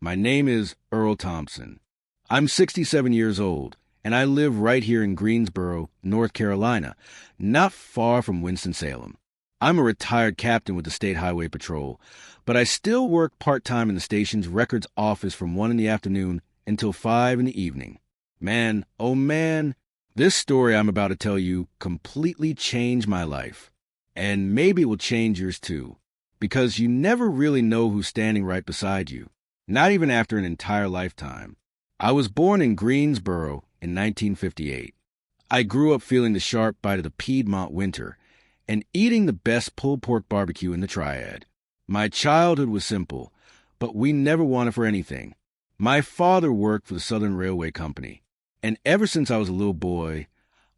My name is Earl Thompson. I'm 67 years old, and I live right here in Greensboro, North Carolina, not far from Winston-Salem. I'm a retired captain with the State Highway Patrol, but I still work part-time in the station's records office from 1 in the afternoon until 5 in the evening. Man, oh man, this story I'm about to tell you completely changed my life. And maybe it will change yours too, because you never really know who's standing right beside you, not even after an entire lifetime. I was born in Greensboro in 1958. I grew up feeling the sharp bite of the Piedmont winter and eating the best pulled pork barbecue in the Triad. My childhood was simple, but we never wanted for anything. My father worked for the Southern Railway Company, and ever since I was a little boy,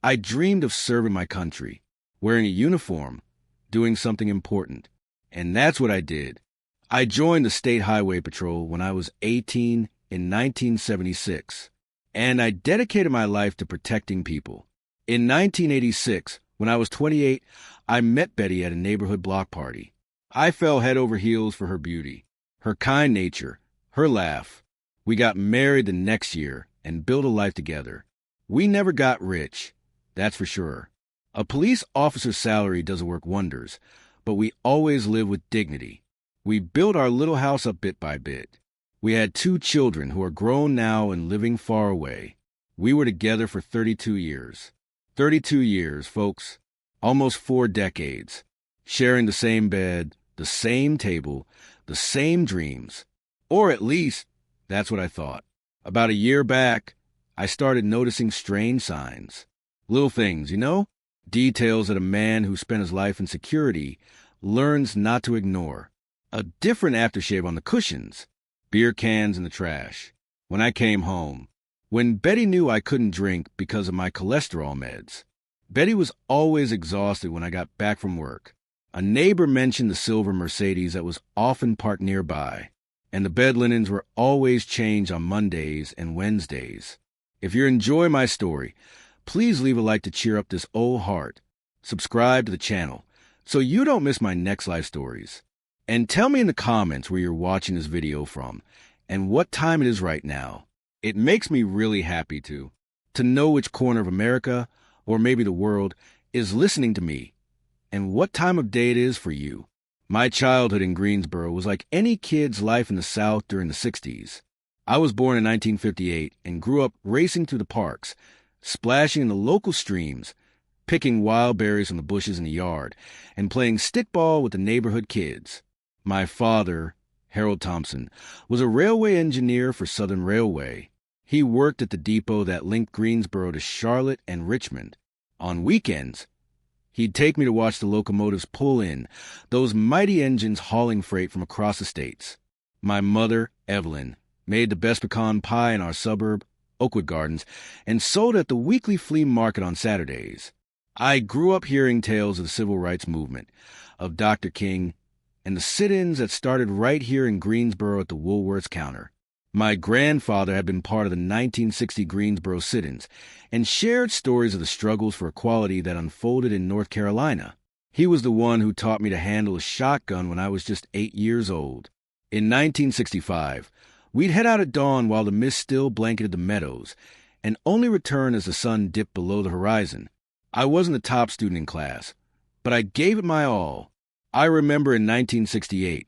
I dreamed of serving my country, wearing a uniform, doing something important. And that's what I did. I joined the State Highway Patrol when I was 18 in 1976, and I dedicated my life to protecting people. In 1986, when I was 28, I met Betty at a neighborhood block party. I fell head over heels for her beauty, her kind nature, her laugh. We got married the next year and built a life together. We never got rich, that's for sure. A police officer's salary doesn't work wonders, but we always live with dignity. We built our little house up bit by bit. We had 2 children who are grown now and living far away. We were together for 32 years. 32 years, folks. Almost 4 decades. Sharing the same bed, the same table, the same dreams. Or at least, that's what I thought. About a year back, I started noticing strange signs. Little things, you know? Details that a man who spent his life in security learns not to ignore. A different aftershave on the cushions. Beer cans in the trash. When I came home. When Betty knew I couldn't drink because of my cholesterol meds. Betty was always exhausted when I got back from work. A neighbor mentioned the silver Mercedes that was often parked nearby, and the bed linens were always changed on Mondays and Wednesdays. If you enjoy my story, please leave a like to cheer up this old heart. Subscribe to the channel so you don't miss my next life stories. And tell me in the comments where you're watching this video from and what time it is right now. It makes me really happy to know which corner of America, or maybe the world, is listening to me, and what time of day it is for you. My childhood in Greensboro was like any kid's life in the South during the 60s. I was born in 1958 and grew up racing through the parks, splashing in the local streams, picking wild berries from the bushes in the yard, and playing stickball with the neighborhood kids. My father, Harold Thompson, was a railway engineer for Southern Railway. He worked at the depot that linked Greensboro to Charlotte and Richmond. On weekends, he'd take me to watch the locomotives pull in, those mighty engines hauling freight from across the states. My mother, Evelyn, made the best pecan pie in our suburb, Oakwood Gardens, and sold at the weekly flea market on Saturdays. I grew up hearing tales of the civil rights movement, of Dr. King, and the sit-ins that started right here in Greensboro at the Woolworths counter. My grandfather had been part of the 1960 Greensboro sit-ins and shared stories of the struggles for equality that unfolded in North Carolina. He was the one who taught me to handle a shotgun when I was just 8 years old. In 1965, we'd head out at dawn while the mist still blanketed the meadows and only return as the sun dipped below the horizon. I wasn't the top student in class, but I gave it my all. I remember in 1968,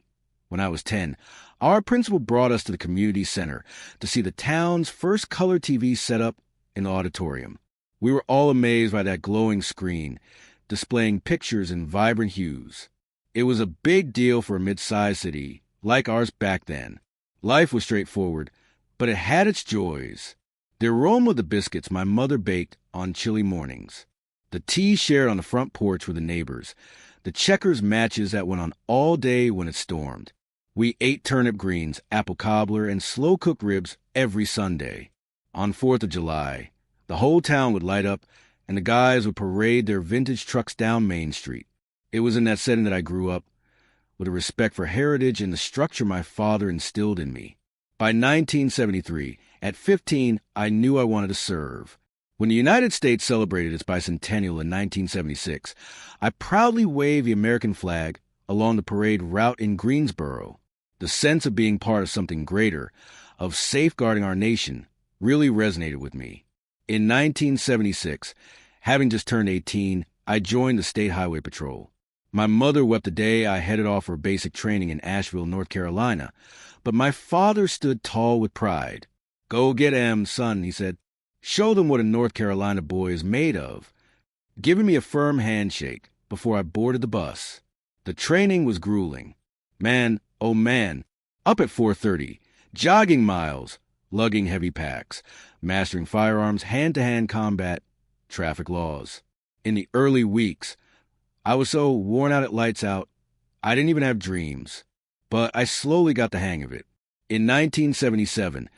when I was 10, our principal brought us to the community center to see the town's first color TV set up in the auditorium. We were all amazed by that glowing screen, displaying pictures in vibrant hues. It was a big deal for a mid-sized city, like ours back then. Life was straightforward, but it had its joys. The aroma of the biscuits my mother baked on chilly mornings. The tea shared on the front porch with the neighbors. The checkers matches that went on all day when it stormed. We ate turnip greens, apple cobbler, and slow-cooked ribs every Sunday. On 4th of July, the whole town would light up, and the guys would parade their vintage trucks down Main Street. It was in that setting that I grew up, with a respect for heritage and the structure my father instilled in me. By 1973, at 15, I knew I wanted to serve. When the United States celebrated its bicentennial in 1976, I proudly waved the American flag along the parade route in Greensboro. The sense of being part of something greater, of safeguarding our nation, really resonated with me. In 1976, having just turned 18, I joined the State Highway Patrol. My mother wept the day I headed off for basic training in Asheville, North Carolina, but my father stood tall with pride. "Go get 'em, son," he said. "Show them what a North Carolina boy is made of," giving me a firm handshake before I boarded the bus. The training was grueling. Man, oh man, up at 4:30, jogging miles, lugging heavy packs, mastering firearms, hand-to-hand combat, traffic laws. In the early weeks, I was so worn out at lights out, I didn't even have dreams. But I slowly got the hang of it. In 1977,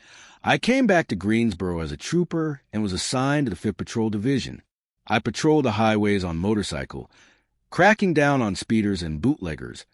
I came back to Greensboro as a trooper and was assigned to the 5th Patrol Division. I patrolled the highways on motorcycle, cracking down on speeders and bootleggers,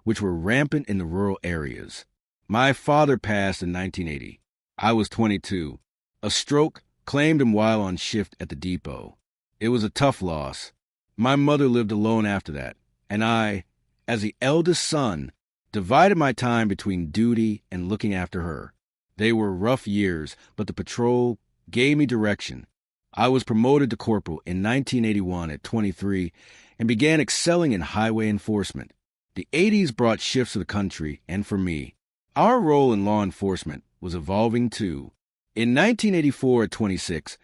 which were rampant in the rural areas. My father passed in 1980. I was 22. A stroke claimed him while on shift at the depot. It was a tough loss. My mother lived alone after that, and I, as the eldest son, divided my time between duty and looking after her. They were rough years, but the patrol gave me direction. I was promoted to corporal in 1981 at 23 and began excelling in highway enforcement. The 80s brought shifts to the country, and for me, our role in law enforcement was evolving too. In 1984 at 26,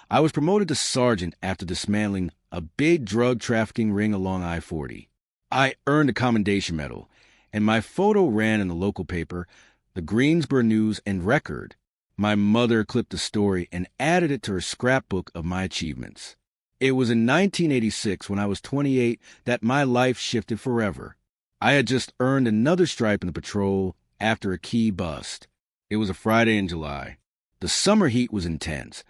I was promoted to sergeant after dismantling a big drug trafficking ring along I-40. I earned a commendation medal, and my photo ran in the local paper, the Greensboro News and Record. My mother clipped the story and added it to her scrapbook of my achievements. It was in 1986, when I was 28, that my life shifted forever. I had just earned another stripe in the patrol after a key bust. It was a Friday in July. The summer heat was intense,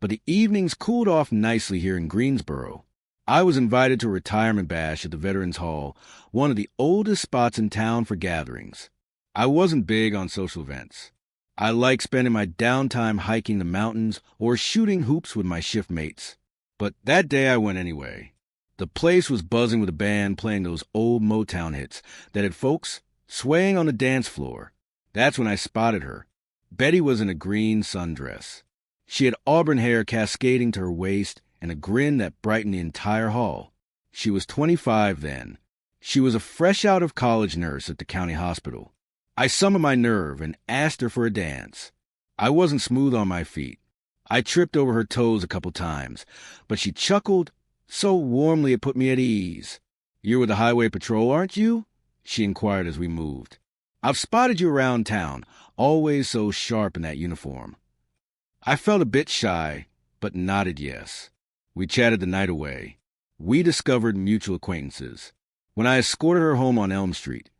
but the evenings cooled off nicely here in Greensboro. I was invited to a retirement bash at the Veterans Hall, one of the oldest spots in town for gatherings. I wasn't big on social events. I liked spending my downtime hiking the mountains or shooting hoops with my shift mates. But that day I went anyway. The place was buzzing with a band playing those old Motown hits that had folks swaying on the dance floor. That's when I spotted her. Betty was in a green sundress. She had auburn hair cascading to her waist and a grin that brightened the entire hall. She was 25 then. She was a fresh-out-of-college nurse at the county hospital. I summoned my nerve and asked her for a dance. I wasn't smooth on my feet. I tripped over her toes a couple times, but she chuckled so warmly it put me at ease. "You're with the Highway Patrol, aren't you?" she inquired as we moved. "I've spotted you around town, always so sharp in that uniform." I felt a bit shy, but nodded yes. We chatted the night away. We discovered mutual acquaintances. When I escorted her home on Elm Street,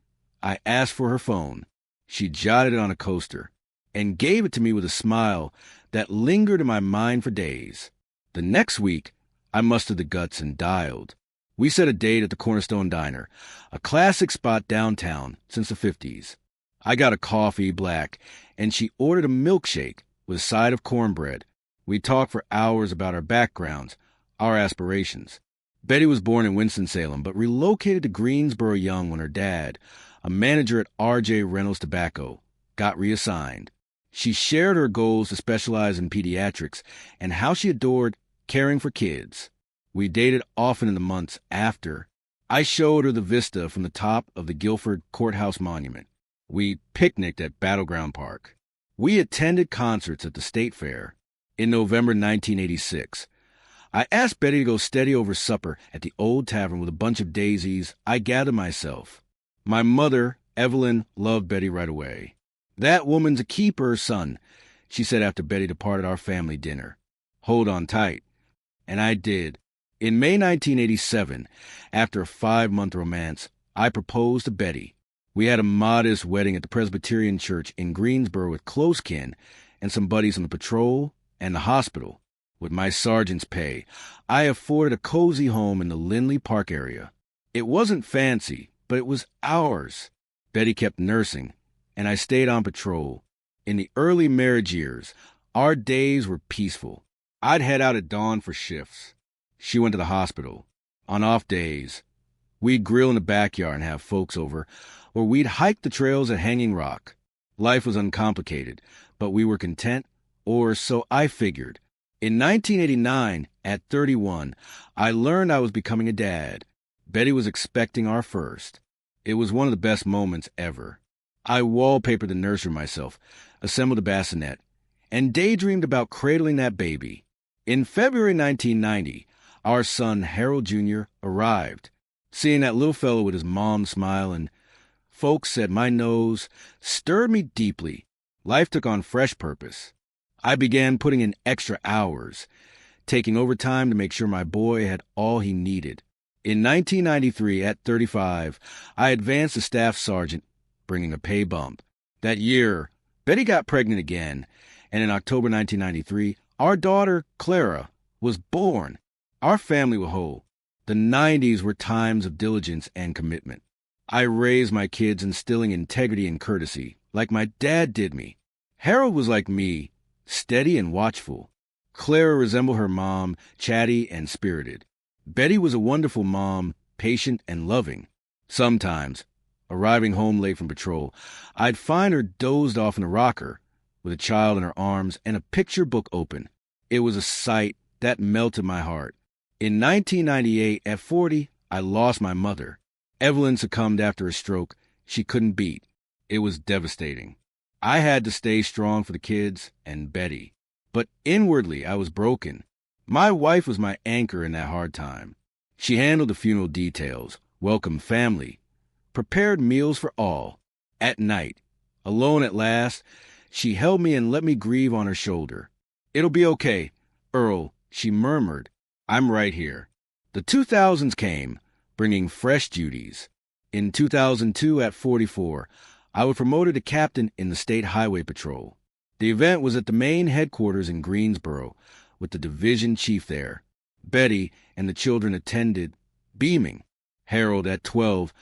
I asked for her phone. She jotted it on a coaster and gave it to me with a smile that lingered in my mind for days. The next week, I mustered the guts and dialed. We set a date at the Cornerstone Diner, a classic spot downtown since the 50s. I got a coffee black, and she ordered a milkshake with a side of cornbread. We talked for hours about our backgrounds, our aspirations. Betty was born in Winston-Salem, but relocated to Greensboro young when her dad, a manager at R.J. Reynolds Tobacco, got reassigned. She shared her goals to specialize in pediatrics and how she adored caring for kids. We dated often in the months after. I showed her the vista from the top of the Guilford Courthouse Monument. We picnicked at Battleground Park. We attended concerts at the State Fair. In November 1986, I asked Betty to go steady over supper at the Old Tavern with a bunch of daisies. I gathered myself. My mother, Evelyn, loved Betty right away. "That woman's a keeper, son," she said after Betty departed our family dinner. "Hold on tight." And I did. In May 1987, after a 5-month romance, I proposed to Betty. We had a modest wedding at the Presbyterian Church in Greensboro with close kin and some buddies on the patrol and the hospital. With my sergeant's pay, I afforded a cozy home in the Lindley Park area. It wasn't fancy, but it was ours. Betty kept nursing, and I stayed on patrol. In the early marriage years, our days were peaceful. I'd head out at dawn for shifts. She went to the hospital. On off days, we'd grill in the backyard and have folks over, or we'd hike the trails at Hanging Rock. Life was uncomplicated, but we were content, or so I figured. In 1989, at 31, I learned I was becoming a dad. Betty was expecting our first. It was one of the best moments ever. I wallpapered the nursery myself, assembled a bassinet, and daydreamed about cradling that baby. In February 1990, our son, Harold Jr., arrived. Seeing that little fellow with his mom's smile and folks said my nose stirred me deeply. Life took on fresh purpose. I began putting in extra hours, taking overtime to make sure my boy had all he needed. In 1993, at 35, I advanced to staff sergeant, bringing a pay bump. That year, Betty got pregnant again, and in October 1993, our daughter, Clara, was born. Our family was whole. The 90s were times of diligence and commitment. I raised my kids instilling integrity and courtesy, like my dad did me. Harold was like me, steady and watchful. Clara resembled her mom, chatty and spirited. Betty was a wonderful mom, patient and loving. Sometimes, arriving home late from patrol, I'd find her dozed off in a rocker, with a child in her arms and a picture book open. It was a sight that melted my heart. In 1998, at 40, I lost my mother. Evelyn succumbed after a stroke she couldn't beat. It was devastating. I had to stay strong for the kids and Betty. But inwardly, I was broken. My wife was my anchor in that hard time. She handled the funeral details, welcomed family, prepared meals for all. At night, alone at last, she held me and let me grieve on her shoulder. "It'll be okay, Earl," she murmured. "I'm right here." The 2000s came, bringing fresh duties. In 2002, at 44, I was promoted to captain in the State Highway Patrol. The event was at the main headquarters in Greensboro, with the division chief there. Betty and the children attended, beaming. Harold, at 12,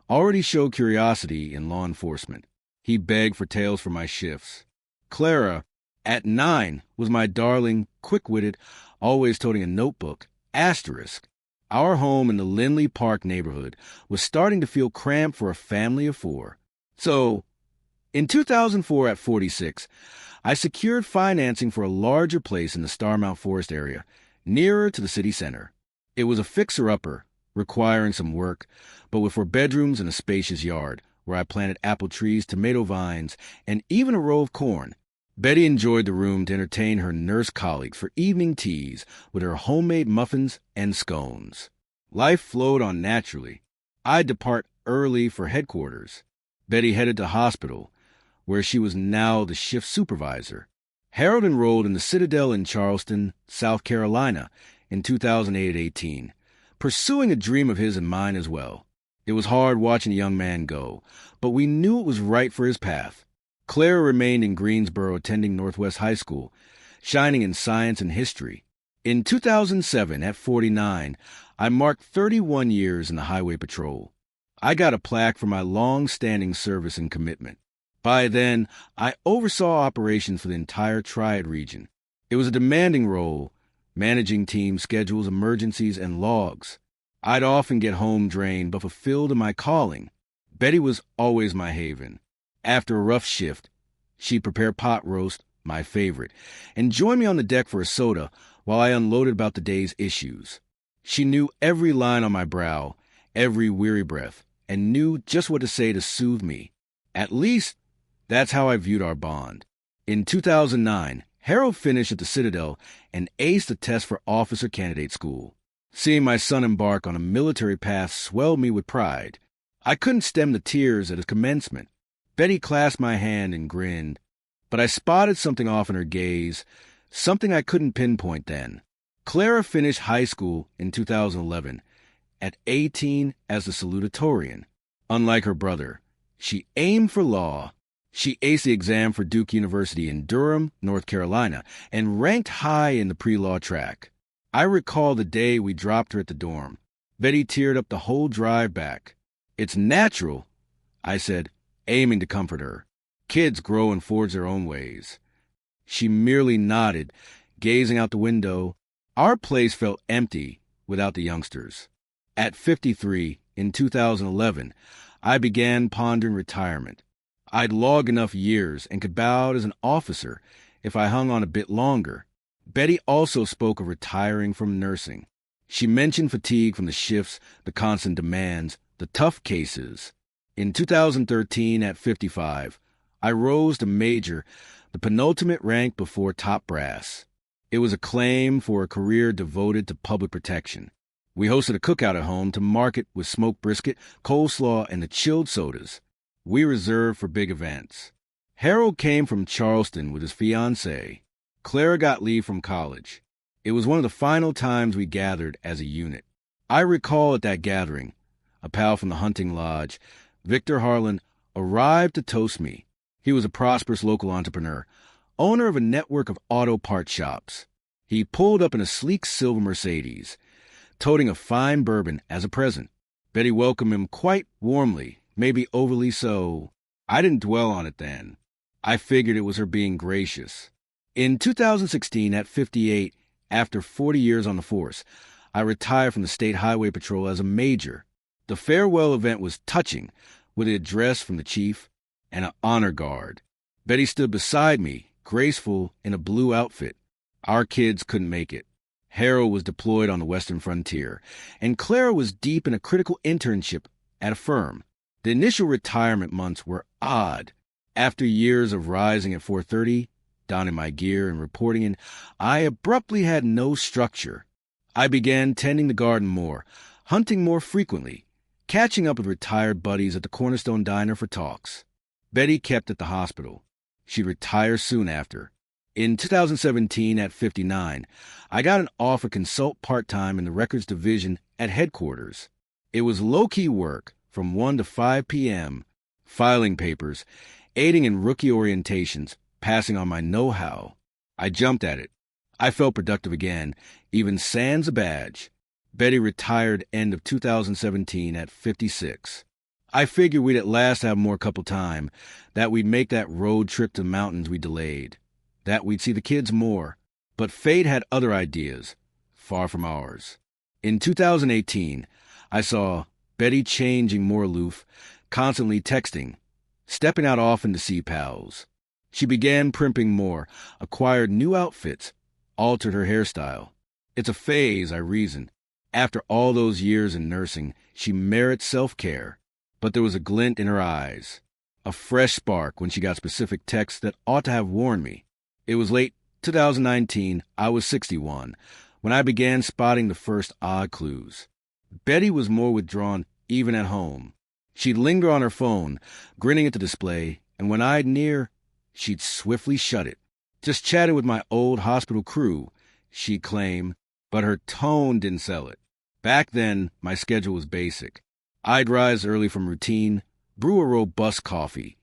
already showed curiosity in law enforcement. He begged for tales from my shifts. Clara, at 9, was my darling, quick-witted, always toting a notebook, asterisk. Our home in the Lindley Park neighborhood was starting to feel cramped for a family of 4. So, in 2004, at 46, I secured financing for a larger place in the Starmount Forest area, nearer to the city center. It was a fixer-upper, requiring some work, but with 4 bedrooms and a spacious yard, where I planted apple trees, tomato vines, and even a row of corn. Betty enjoyed the room to entertain her nurse colleagues for evening teas with her homemade muffins and scones. Life flowed on naturally. I'd depart early for headquarters. Betty headed to hospital, where she was now the shift supervisor. Harold enrolled in the Citadel in Charleston, South Carolina, in 2008-18, pursuing a dream of his and mine as well. It was hard watching a young man go, but we knew it was right for his path. Clara remained in Greensboro attending Northwest High School, shining in science and history. In 2007, at 49, I marked 31 years in the Highway Patrol. I got a plaque for my long-standing service and commitment. By then, I oversaw operations for the entire Triad region. It was a demanding role, managing team schedules, emergencies, and logs. I'd often get home drained but fulfilled in my calling. Betty was always my haven. After a rough shift, she'd prepare pot roast, my favorite, and join me on the deck for a soda while I unloaded about the day's issues. She knew every line on my brow, every weary breath, and knew just what to say to soothe me. At least, that's how I viewed our bond. In 2009, Harold finished at the Citadel and aced the test for officer candidate school. Seeing my son embark on a military path swelled me with pride. I couldn't stem the tears at his commencement. Betty clasped my hand and grinned, but I spotted something off in her gaze, something I couldn't pinpoint then. Clara finished high school in 2011, at 18 as a salutatorian. Unlike her brother, she aimed for law. She aced the exam for Duke University in Durham, North Carolina, and ranked high in the pre-law track. I recall the day we dropped her at the dorm. Betty teared up the whole drive back. "It's natural," I said, aiming to comfort her. "Kids grow and forge their own ways." She merely nodded, gazing out the window. Our place felt empty without the youngsters. At 53, in 2011, I began pondering retirement. I'd logged enough years and could bow out as an officer if I hung on a bit longer. Betty also spoke of retiring from nursing. She mentioned fatigue from the shifts, the constant demands, the tough cases. In 2013, at 55, I rose to major, the penultimate rank before top brass. It was a claim for a career devoted to public protection. We hosted a cookout at home to market with smoked brisket, coleslaw, and the chilled sodas we reserved for big events. Harold came from Charleston with his fiancée. Clara got leave from college. It was one of the final times we gathered as a unit. I recall at that gathering, a pal from the hunting lodge, Victor Harlan, arrived to toast me. He was a prosperous local entrepreneur, owner of a network of auto part shops. He pulled up in a sleek silver Mercedes, toting a fine bourbon as a present. Betty welcomed him quite warmly, maybe overly so. I didn't dwell on it then. I figured it was her being gracious. In 2016, at 58, after 40 years on the force, I retired from the State Highway Patrol as a major. The farewell event was touching, with an address from the chief and an honor guard. Betty stood beside me, graceful in a blue outfit. Our kids couldn't make it. Harold was deployed on the western frontier, and Clara was deep in a critical internship at a firm. The initial retirement months were odd. After years of rising at 4:30, donning my gear and reporting in, I abruptly had no structure. I began tending the garden more, hunting more frequently, catching up with retired buddies at the Cornerstone Diner for talks. Betty kept at the hospital. She'd retire soon after. In 2017, at 59, I got an offer to consult part-time in the records division at headquarters. It was low-key work from 1 to 5 p.m., filing papers, aiding in rookie orientations, passing on my know-how. I jumped at it. I felt productive again, even sans a badge. Betty retired end of 2017 at 56. I figured we'd at last have more couple time, that we'd make that road trip to the mountains we delayed, that we'd see the kids more. But fate had other ideas, far from ours. In 2018, I saw Betty changing more aloof, constantly texting, stepping out often to see pals. She began primping more, acquired new outfits, altered her hairstyle. It's a phase, I reasoned. After all those years in nursing, she merits self-care. But there was a glint in her eyes, a fresh spark when she got specific texts that ought to have warned me. It was late 2019, I was 61, when I began spotting the first odd clues. Betty was more withdrawn even at home. She'd linger on her phone, grinning at the display, and when I'd near, she'd swiftly shut it. Just chatted with my old hospital crew, she'd claim, but her tone didn't sell it. Back then, my schedule was basic. I'd rise early from routine, brew a robust coffee,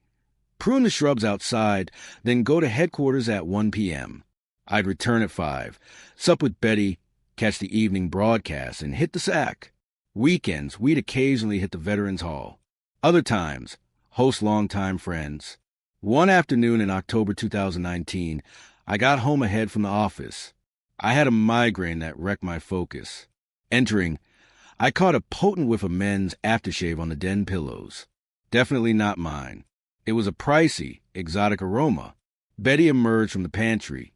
prune the shrubs outside, then go to headquarters at 1 p.m. I'd return at 5, sup with Betty, catch the evening broadcast, and hit the sack. Weekends, we'd occasionally hit the Veterans Hall. Other times, host longtime friends. One afternoon in October 2019, I got home ahead from the office. I had a migraine that wrecked my focus. Entering, I caught a potent whiff of men's aftershave on the den pillows. Definitely not mine. It was a pricey, exotic aroma. Betty emerged from the pantry,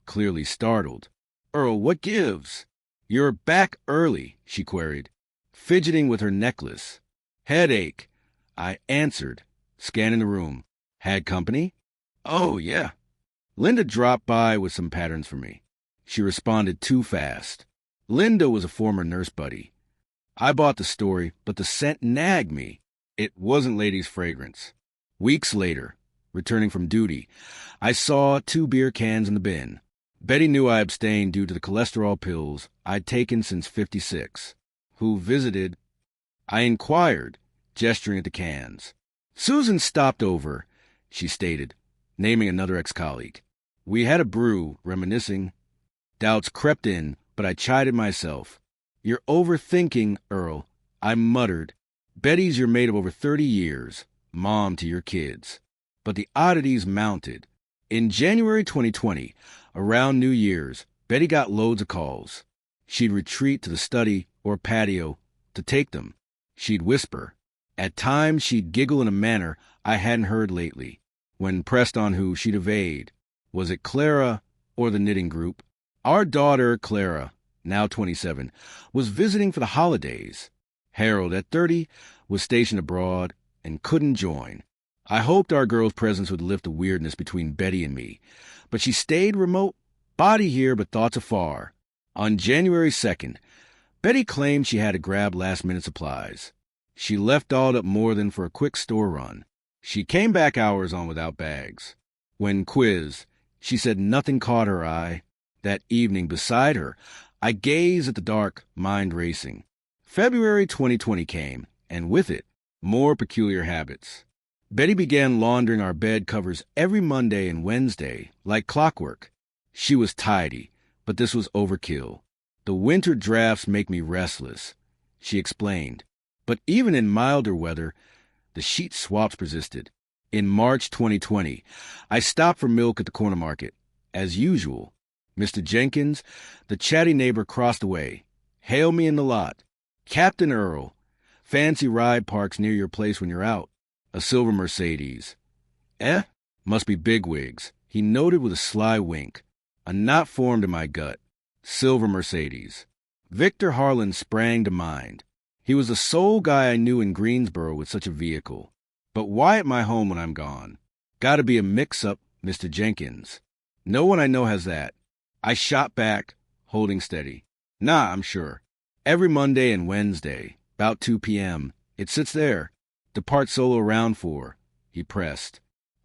clearly startled. "Earl, what gives?" "You're back early," she queried, fidgeting with her necklace. "Headache," I answered, scanning the room. "Had company?" "Oh, yeah." Linda dropped by with some patterns for me. She responded too fast. Linda was a former nurse buddy. I bought the story, but the scent nagged me. It wasn't Lady's fragrance. Weeks later, returning from duty, I saw 2 beer cans in the bin. Betty knew I abstained due to the cholesterol pills I'd taken since 56. "Who visited?" I inquired, gesturing at the cans. "Susan stopped over," she stated, naming another ex-colleague. We had a brew, reminiscing. Doubts crept in, but I chided myself. "You're overthinking, Earl," I muttered. "Betty's your maid of over 30 years, mom to your kids." But the oddities mounted. In January 2020, around New Year's, Betty got loads of calls. She'd retreat to the study or patio to take them. She'd whisper, At times, she'd giggle in a manner I hadn't heard lately. When pressed on who, she'd evade. Was it Clara or the knitting group? Our daughter, Clara, now 27, was visiting for the holidays. Harold, at 30, was stationed abroad and couldn't join. I hoped our girl's presence would lift the weirdness between Betty and me, but she stayed remote, body here but thoughts afar. On January 2nd, Betty claimed she had to grab last-minute supplies. She left all up more than for a quick store run. She came back hours on without bags. When quizzed, she said nothing caught her eye. That evening, beside her, I gazed at the dark, mind racing. February 2020 came, and with it, more peculiar habits. Betty began laundering our bed covers every Monday and Wednesday, like clockwork. She was tidy, but this was overkill. The winter drafts make me restless, she explained. But even in milder weather, the sheet swaps persisted. In March 2020, I stopped for milk at the corner market. As usual, Mr. Jenkins, the chatty neighbor, crossed the way. Hailed me in the lot. Captain Earl, fancy ride parks near your place when you're out. A silver Mercedes. Eh? Must be bigwigs, he noted with a sly wink. A knot formed in my gut. Silver Mercedes. Victor Harlan sprang to mind. He was the sole guy I knew in Greensboro with such a vehicle. But why at my home when I'm gone? Gotta be a mix-up, Mr. Jenkins. No one I know has that. I shot back, holding steady. Nah, I'm sure. Every Monday and Wednesday, about 2 p.m., it sits there. Depart solo around 4, he pressed.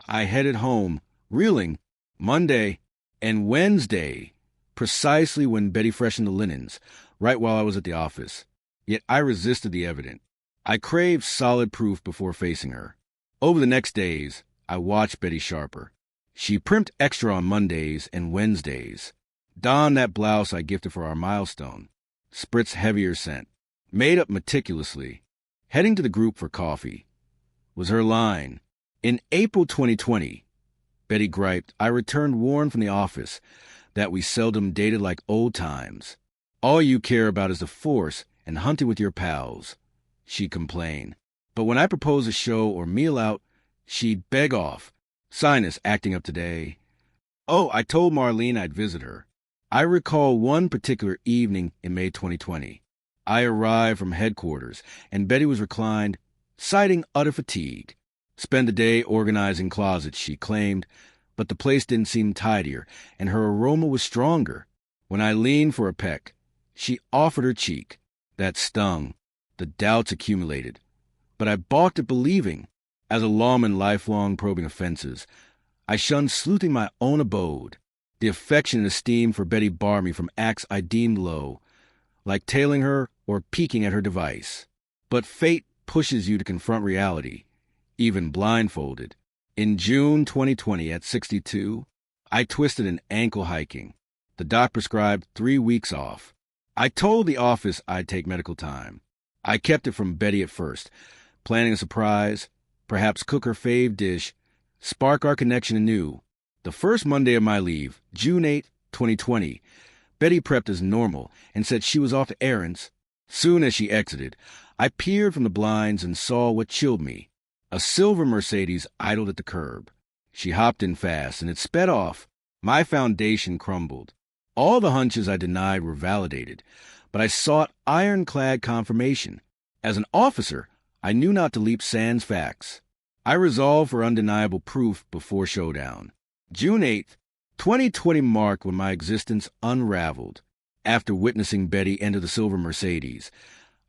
I headed home, reeling. Monday and Wednesday, precisely when Betty freshened the linens, right while I was at the office. Yet I resisted the evident. I craved solid proof before facing her. Over the next days, I watched Betty sharper. She primped extra on Mondays and Wednesdays. Donned that blouse I gifted for our milestone. Spritz heavier scent. Made up meticulously. Heading to the group for coffee. Was her line. In April 2020, Betty griped, I returned worn from the office, that we seldom dated like old times. All you care about is the force and hunting with your pals, she'd complain. But when I proposed a show or meal out, she'd beg off. Sinus acting up today. Oh, I told Marlene I'd visit her. I recall one particular evening in May 2020. I arrived from headquarters, and Betty was reclined, citing utter fatigue. Spend the day organizing closets, she claimed, but the place didn't seem tidier, and her aroma was stronger. When I leaned for a peck, she offered her cheek. That stung. The doubts accumulated. But I balked at believing. As a lawman lifelong probing offenses, I shunned sleuthing my own abode. The affection and esteem for Betty barred me from acts I deemed low, like tailing her or peeking at her device. But fate pushes you to confront reality, even blindfolded. In June 2020, at 62, I twisted an ankle hiking. The doc prescribed 3 weeks off. I told the office I'd take medical time. I kept it from Betty at first, planning a surprise, perhaps cook her fave dish, spark our connection anew. The first Monday of my leave, June 8, 2020, Betty prepped as normal and said she was off to errands. Soon as she exited, I peered from the blinds and saw what chilled me. A silver Mercedes idled at the curb. She hopped in fast, and it sped off. My foundation crumbled. All the hunches I denied were validated, but I sought ironclad confirmation. As an officer, I knew not to leap sans facts. I resolved for undeniable proof before showdown. June 8th, 2020 marked when my existence unraveled. After witnessing Betty enter the silver Mercedes,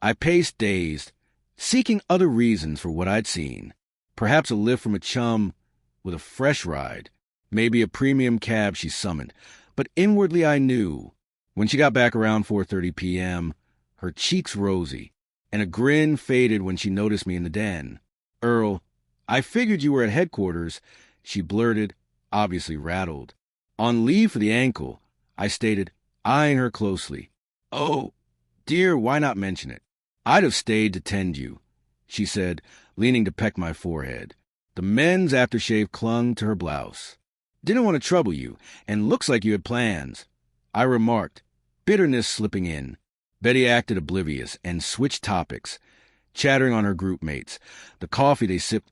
I paced dazed, seeking other reasons for what I'd seen. Perhaps a lift from a chum with a fresh ride, maybe a premium cab she summoned. But inwardly I knew. When she got back around 4:30 p.m., her cheeks rosy, and a grin faded when she noticed me in the den. Earl, I figured you were at headquarters, she blurted, obviously rattled. On leave for the ankle, I stated, eyeing her closely. Oh, dear, why not mention it? I'd have stayed to tend you, she said, leaning to peck my forehead. The men's aftershave clung to her blouse. Didn't want to trouble you, and looks like you had plans, I remarked, bitterness slipping in. Betty acted oblivious and switched topics, chattering on her group mates, the coffee they sipped,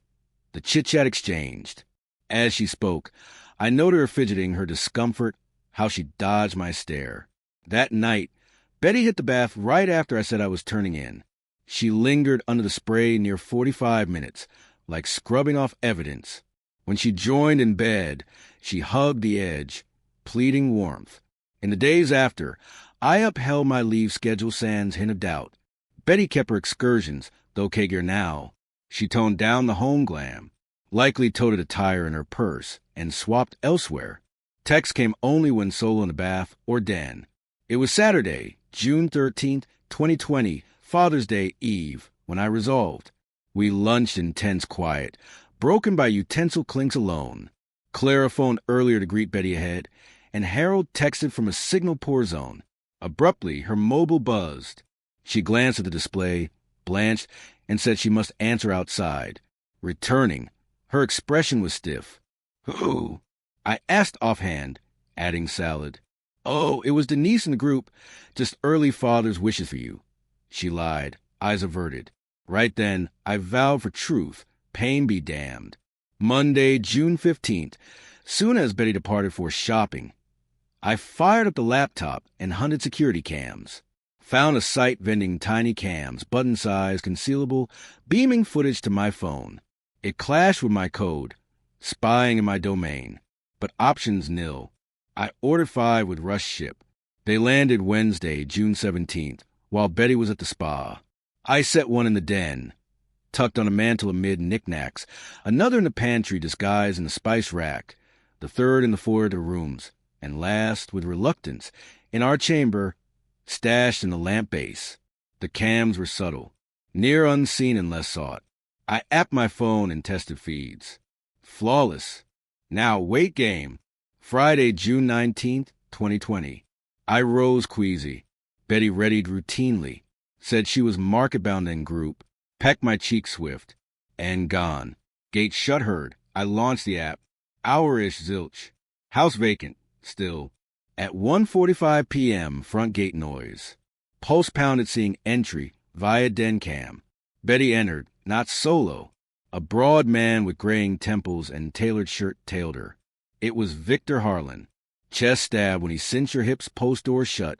the chit-chat exchanged. As she spoke, I noted her fidgeting, her discomfort, how she dodged my stare. That night, Betty hit the bath right after I said I was turning in. She lingered under the spray near 45 minutes, like scrubbing off evidence. When she joined in bed, she hugged the edge, pleading warmth. In the days after, I upheld my leave schedule sans hint of doubt. Betty kept her excursions, though Kager now. She toned down the home glam, likely toted a tire in her purse, and swapped elsewhere. Texts came only when solo in the bath or den. It was Saturday, June 13th, 2020, Father's Day Eve, when I resolved. We lunched in tense quiet, broken by utensil clinks alone. Clara phoned earlier to greet Betty ahead, and Harold texted from a signal poor zone. Abruptly, her mobile buzzed. She glanced at the display, blanched, and said she must answer outside. Returning, her expression was stiff. "Who?" I asked offhand, adding salad. "Oh, it was Denise in the group. Just early father's wishes for you." She lied, eyes averted. Right then, I vowed for truth, pain be damned. Monday, June 15th, soon as Betty departed for shopping, I fired up the laptop and hunted security cams. Found a site vending tiny cams, button-sized, concealable, beaming footage to my phone. It clashed with my code, spying in my domain, but options nil. I ordered 5 with rush ship. They landed Wednesday, June 17th, while Betty was at the spa. I set one in the den, tucked on a mantle amid knickknacks, another in the pantry disguised in the spice rack, the third in the foyer of the rooms, and last, with reluctance, in our chamber, stashed in the lamp base. The cams were subtle, near unseen and less sought. I apped my phone and tested feeds. Flawless. Now, weight game. Friday, June 19th, 2020. I rose queasy. Betty readied routinely, said she was market-bound en group, pecked my cheek swift, and gone. Gate shut herd. I launched the app. Hour-ish zilch. House vacant, still. At 1:45 p.m., front gate noise. Pulse pounded seeing entry via den cam. Betty entered, not solo. A broad man with graying temples and tailored shirt tailed her. It was Victor Harlan. Chest stab when he cinched her hips post-door shut,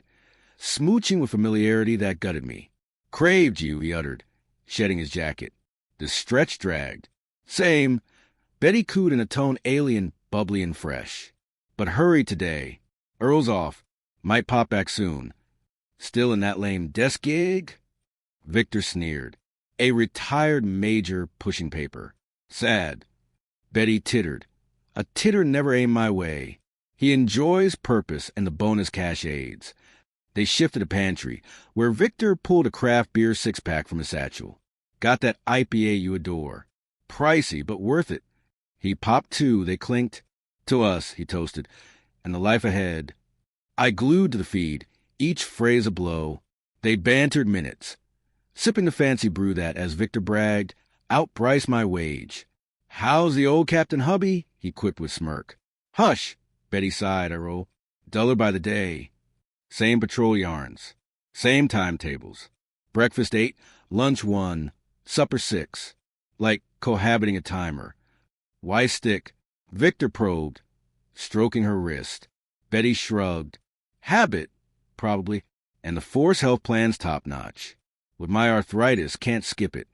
smooching with familiarity that gutted me. "Craved you," he uttered, shedding his jacket. The stretch dragged. "Same." Betty cooed in a tone alien, bubbly and fresh. "But hurry today. Earl's off. Might pop back soon. Still in that lame desk gig?" Victor sneered. "A retired major pushing paper. Sad." Betty tittered. A titter never aimed my way. He enjoys purpose and the bonus cash aids. They shifted to pantry, where Victor pulled a craft beer six-pack from his satchel. "Got that IPA you adore. Pricey, but worth it." He popped 2, they clinked. "To us," he toasted, "and the life ahead." I glued to the feed, each phrase a blow. They bantered minutes, sipping the fancy brew that, as Victor bragged, outpriced my wage. "How's the old Captain Hubby?" he quipped with smirk. "Hush!" Betty sighed, I roll. "Duller by the day. Same patrol yarns. Same timetables. Breakfast 8, lunch 1, supper 6. Like cohabiting a timer. Why stick?" Victor probed, stroking her wrist. Betty shrugged. "Habit, probably. And the Force Health plan's top-notch. With my arthritis, can't skip it."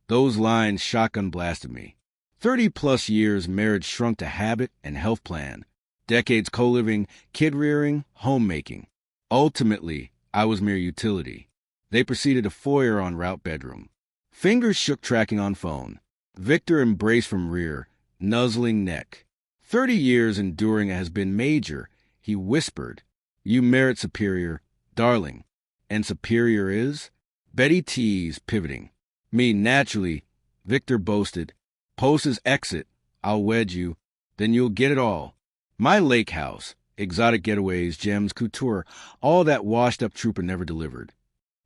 Those lines shotgun blasted me. 30-plus years marriage shrunk to habit and health plan. Decades co-living, kid-rearing, homemaking. Ultimately, I was mere utility. They proceeded to foyer en route bedroom. Fingers shook tracking on phone. Victor embraced from rear, nuzzling neck. 30 years enduring has been major, he whispered. "You merit superior, darling." "And superior is?" Betty teased, pivoting. Me naturally, Victor boasted. "Post is exit. I'll wed you. Then you'll get it all. My lake house, exotic getaways, gems, couture, all that washed-up trooper never delivered."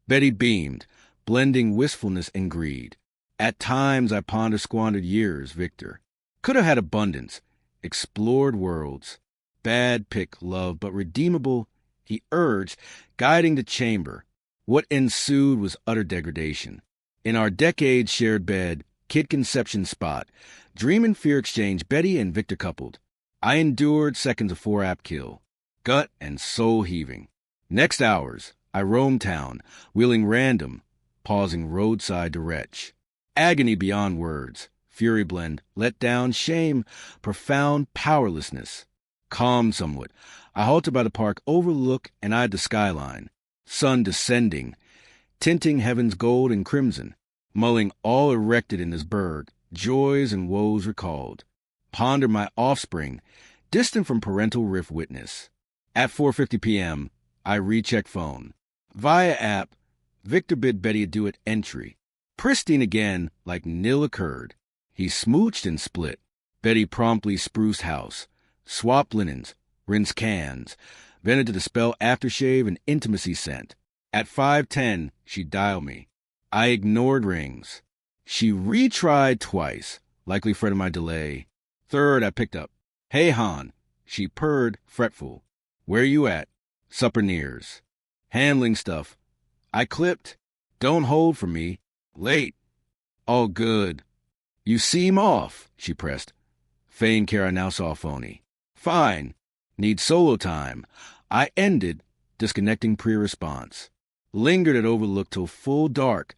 Betty beamed, blending wistfulness and greed. "At times I ponder squandered years, Victor. Could have had abundance, explored worlds. Bad pick, love, but redeemable," he urged, guiding the chamber. What ensued was utter degradation. In our decades-shared bed, kid conception spot, dream and fear exchange, Betty and Victor coupled. I endured seconds of 4-app kill, gut and soul heaving. Next hours, I roamed town, wheeling random, pausing roadside to retch. Agony beyond words, fury blend, let down, shame, profound powerlessness. Calmed somewhat, I halted by the park overlook and eyed the skyline. Sun descending, tinting heaven's gold and crimson, mulling all erected in this burg, joys and woes recalled. Ponder my offspring, distant from parental rift witness. At 4:50 p.m., I recheck phone. Via app, Victor bid Betty adieu at entry. Pristine again, like nil occurred. He smooched and split. Betty promptly spruced house, swapped linens, rinsed cans, vented to dispel aftershave and intimacy scent. At 5:10, she dialed me. I ignored rings. She retried twice, likely fretting my delay. Third, I picked up. Hey, Han. She purred, fretful. Where you at? Supper nears. Handling stuff. I clipped. Don't hold for me. Late. All good. You seem off, she pressed. Feigned care I now saw phony. Fine. Need solo time. I ended, disconnecting pre-response. Lingered at overlook till full dark.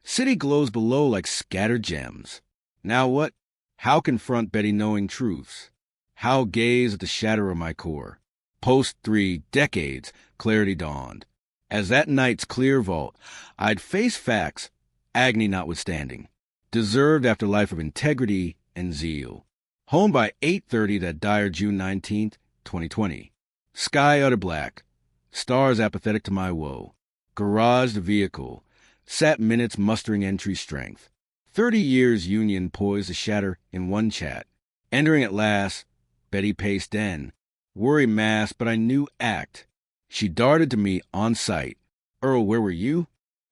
City glows below like scattered gems. Now what? How confront Betty knowing truths? How gaze at the shadow of my core? Post 3 decades, clarity dawned. As that night's clear vault, I'd face facts, agony notwithstanding. Deserved after life of integrity and zeal. Home by 8:30 that dire June 19th, 2020. Sky utter black. Stars apathetic to my woe. Garage the vehicle. Sat minutes mustering entry strength. 30 years union poised to shatter in one chat. Entering at last, Betty paced in. Worry masked, but I knew act. She darted to me on sight. Earl, where were you?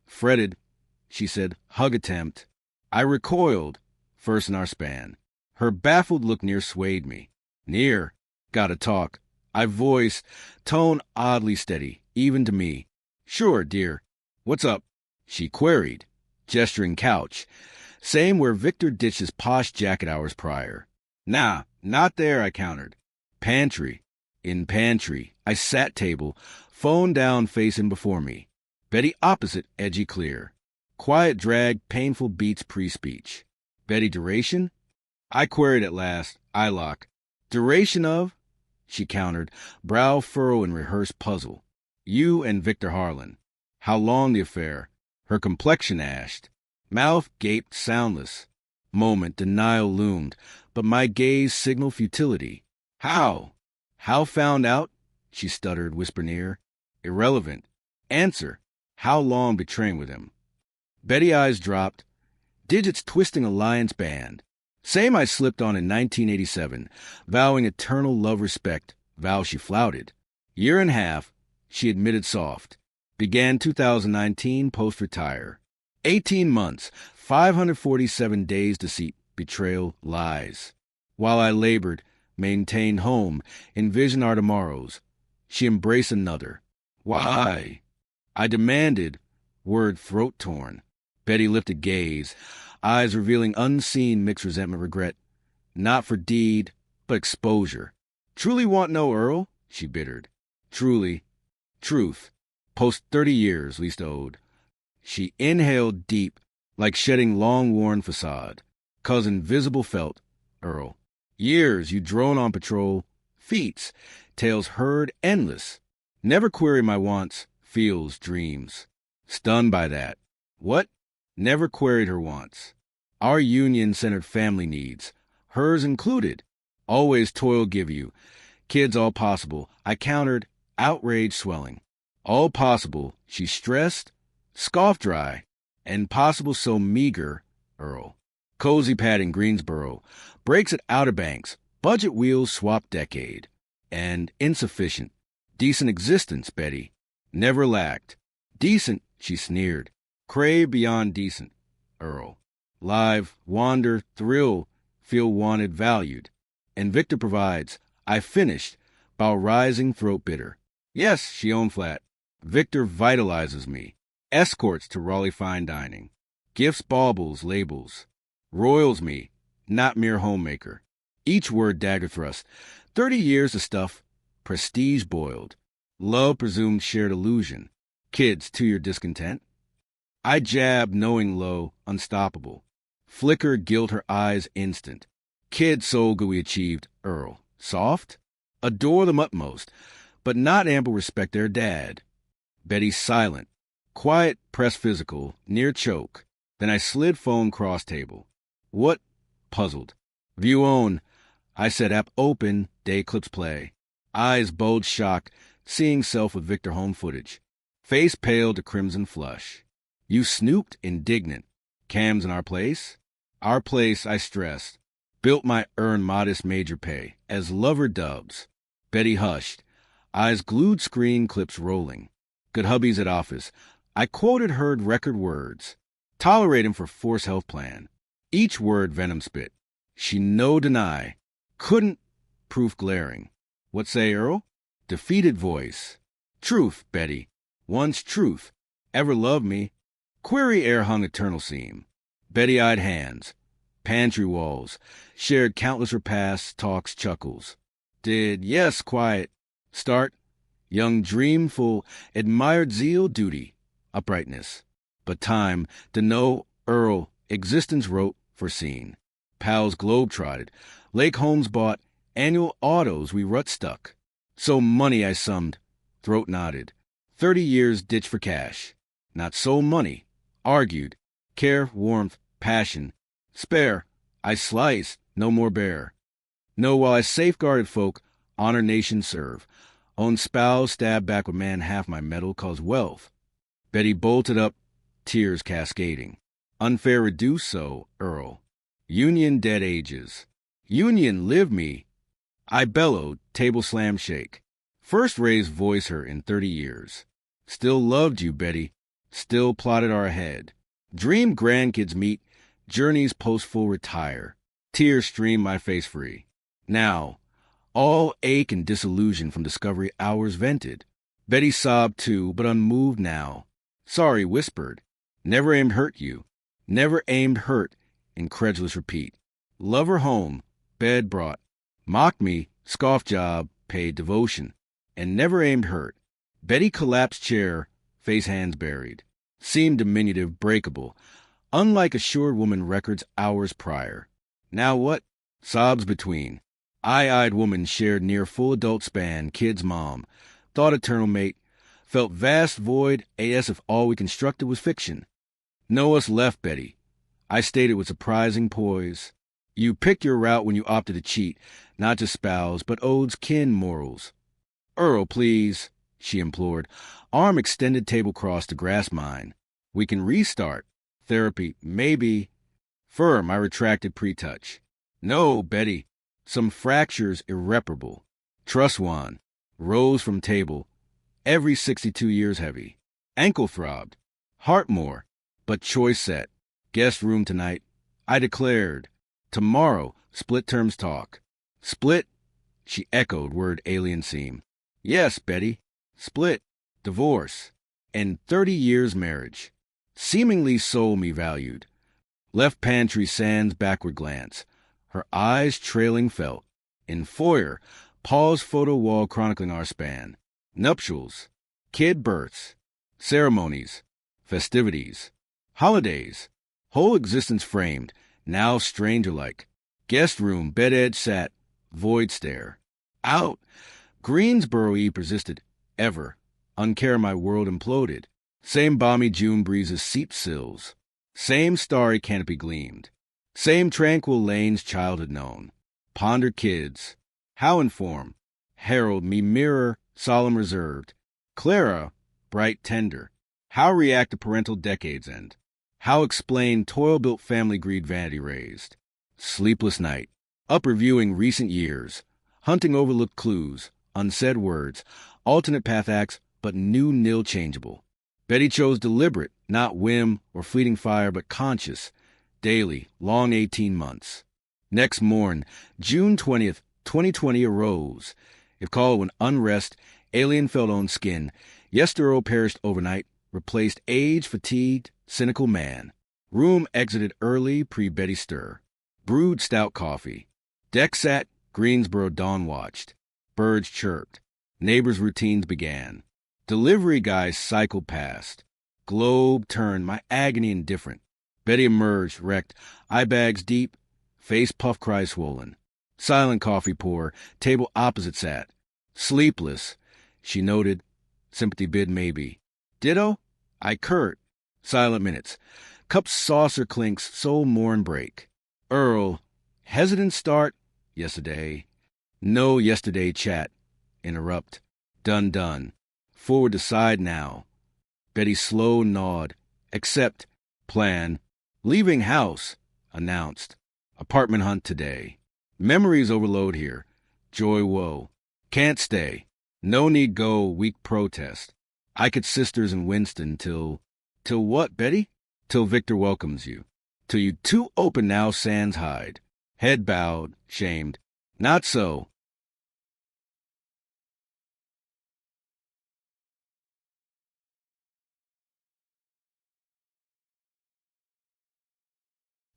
Fretted, she said, hug attempt. I recoiled, first in our span. Her baffled look near swayed me. Near. Gotta talk. I voiced, tone oddly steady, even to me. Sure, dear. What's up? She queried, gesturing couch. Same where Victor ditched his posh jacket hours prior. Nah, not there, I countered. Pantry. In pantry. I sat table, phone down facing before me. Betty opposite, edgy clear. Quiet drag, painful beats pre-speech. Betty duration? I queried at last, eye lock. Duration of? She countered, brow furrow in rehearsed puzzle. You and Victor Harlan. How long the affair? Her complexion ashed. Mouth gaped soundless. Moment denial loomed, but my gaze signaled futility. How? How found out? She stuttered, whisper near. Irrelevant. Answer. How long betraying with him? Betty eyes dropped. Digits twisting alliance band. Same I slipped on in 1987, vowing eternal love respect, vow she flouted. Year and a half, she admitted soft. Began 2019 post-retire. 18 months, 547 days deceit, betrayal, lies. While I labored, maintained home, envisioned our tomorrows, she embraced another. Why? I demanded, word throat-torn. Betty lifted gaze, eyes revealing unseen mixed resentment, regret. Not for deed, but exposure. Truly want no Earl? She bittered. Truly. Truth. Post 30 years least owed. She inhaled deep, like shedding long-worn facade. Cousin visible felt, Earl. Years you drone on patrol. Feats. Tales heard endless. Never query my wants, feels, dreams. Stunned by that. What? Never queried her wants. Our union-centered family needs. Hers included. Always toil give you. Kids all possible. I countered, outrage swelling. All possible, she stressed, scoffed dry, and possible so meager, Earl. Cozy pad in Greensboro, breaks at Outer Banks, budget wheels swap decade. And insufficient. Decent existence, Betty. Never lacked. Decent, she sneered. Crave beyond decent, Earl. Live, wander, thrill, feel wanted, valued. And Victor provides, I finished, bow rising, throat bitter. Yes, she owned flat. Victor vitalizes me. Escorts to Raleigh fine dining. Gifts, baubles, labels. Royals me, not mere homemaker. Each word dagger thrust. 30 years of stuff, prestige boiled. Love presumed shared illusion. Kids to your discontent. I jab, knowing low, unstoppable. Flicker, gilt her eyes instant. Kid soul good we achieved, Earl. Soft? Adore them utmost, but not ample respect their dad. Betty silent. Quiet, press physical, near choke. Then I slid phone cross table. What? Puzzled. View on. I said app open, day clips play. Eyes bulged shock, seeing self with Victor home footage. Face pale to crimson flush. You snooped, indignant. Cam's in our place? Our place, I stressed. Built my earn modest major pay, as lover dubs. Betty hushed. Eyes glued screen clips rolling. Good hubbies at office. I quoted heard record words. Tolerate him for force health plan. Each word venom spit. She no deny. Couldn't. Proof glaring. What say, Earl? Defeated voice. Truth, Betty. Once truth. Ever loved me. Query air hung eternal seam. Betty-eyed hands. Pantry walls. Shared countless repasts, talks, chuckles. Did, yes, quiet. Start. Young dreamful, admired zeal, duty, uprightness. But time, to know, Earl, existence wrote, foreseen. Pals globe-trotted. Lake homes bought, annual autos we rut stuck. So money I summed, throat nodded. 30 years ditch for cash. Not so money. Argued. Care, warmth, passion. Spare. I slice, no more bear. No, while I safeguarded folk, honor nation serve. Own spouse stabbed back with man half my metal cause wealth. Betty bolted up, tears cascading. Unfair reduce so, Earl. Union dead ages. Union live me. I bellowed, table slam shake. First raised voice her in 30 years. Still loved you, Betty. Still plotted our head. Dream grandkids meet. Journeys post-full retire. Tears stream my face free. Now, all ache and disillusion from discovery hours vented. Betty sobbed too, but unmoved now. Sorry, whispered. Never aimed hurt you. Never aimed hurt. Incredulous repeat. Lover home. Bed brought. Mocked me. Scoff job. Paid devotion. And never aimed hurt. Betty collapsed chair. Face hands buried. Seemed diminutive, breakable. Unlike assured woman records hours prior. Now what? Sobs between. Eye-eyed woman shared near full adult span, kid's mom. Thought eternal mate. Felt vast void, as if all we constructed was fiction. No us left, Betty. I stated with surprising poise. You picked your route when you opted to cheat, not to spouse, but odes kin morals. Earl, please, she implored. Arm extended tablecross to grasp mine. We can restart. Therapy, maybe. Firm, I retracted pre-touch. No, Betty. Some fractures irreparable. Trust one. Rose from table. Every 62 years heavy. Ankle throbbed. Heart more. But choice set. Guest room tonight. I declared. Tomorrow, split terms talk. Split? She echoed, word alien seem. Yes, Betty. Split. Divorce. And 30 years marriage. Seemingly soul me valued. Left pantry sans backward glance. Her eyes trailing felt. In foyer, pause photo wall chronicling our span. Nuptials. Kid births. Ceremonies. Festivities. Holidays. Whole existence framed, now stranger-like. Guest room, bed edge sat. Void stare. Out. Greensboro persisted. Ever. Uncare my world imploded. Same balmy June breezes seeped sills. Same starry canopy gleamed. Same tranquil lanes childhood known. Ponder kids. How inform? Herald me mirror, solemn reserved. Clara, bright tender. How react to parental decades end? How explain toil-built family greed vanity raised? Sleepless night. Up reviewing recent years. Hunting overlooked clues, unsaid words, alternate path acts, but new nil changeable. Betty chose deliberate, not whim or fleeting fire, but conscious, daily, long 18 months. Next morn, June 20th, 2020 arose. If called when unrest, alien felt on skin, yestero perished overnight, replaced age-fatigued, cynical man. Room exited early pre-Betty stir. Brewed stout coffee. Deck sat, Greensboro dawn watched. Birds chirped. Neighbors' routines began. Delivery guys cycled past. Globe turned, my agony indifferent. Betty emerged, wrecked, eye bags deep, face puff cry swollen. Silent coffee pour, table opposite sat. Sleepless, she noted. Sympathy bid maybe. Ditto? I curt. Silent minutes. Cup saucer clinks, soul mourn break. Earl, hesitant start, yesterday. No yesterday chat. Interrupt. Done. Forward to side now. Betty slow nod. Accept. Plan. Leaving house. Announced. Apartment hunt today. Memories overload here. Joy woe. Can't stay. No need go, weak protest. I could sisters in Winston till what, Betty? Till Victor welcomes you. Till you too open now sans hide. Head bowed, shamed. Not so.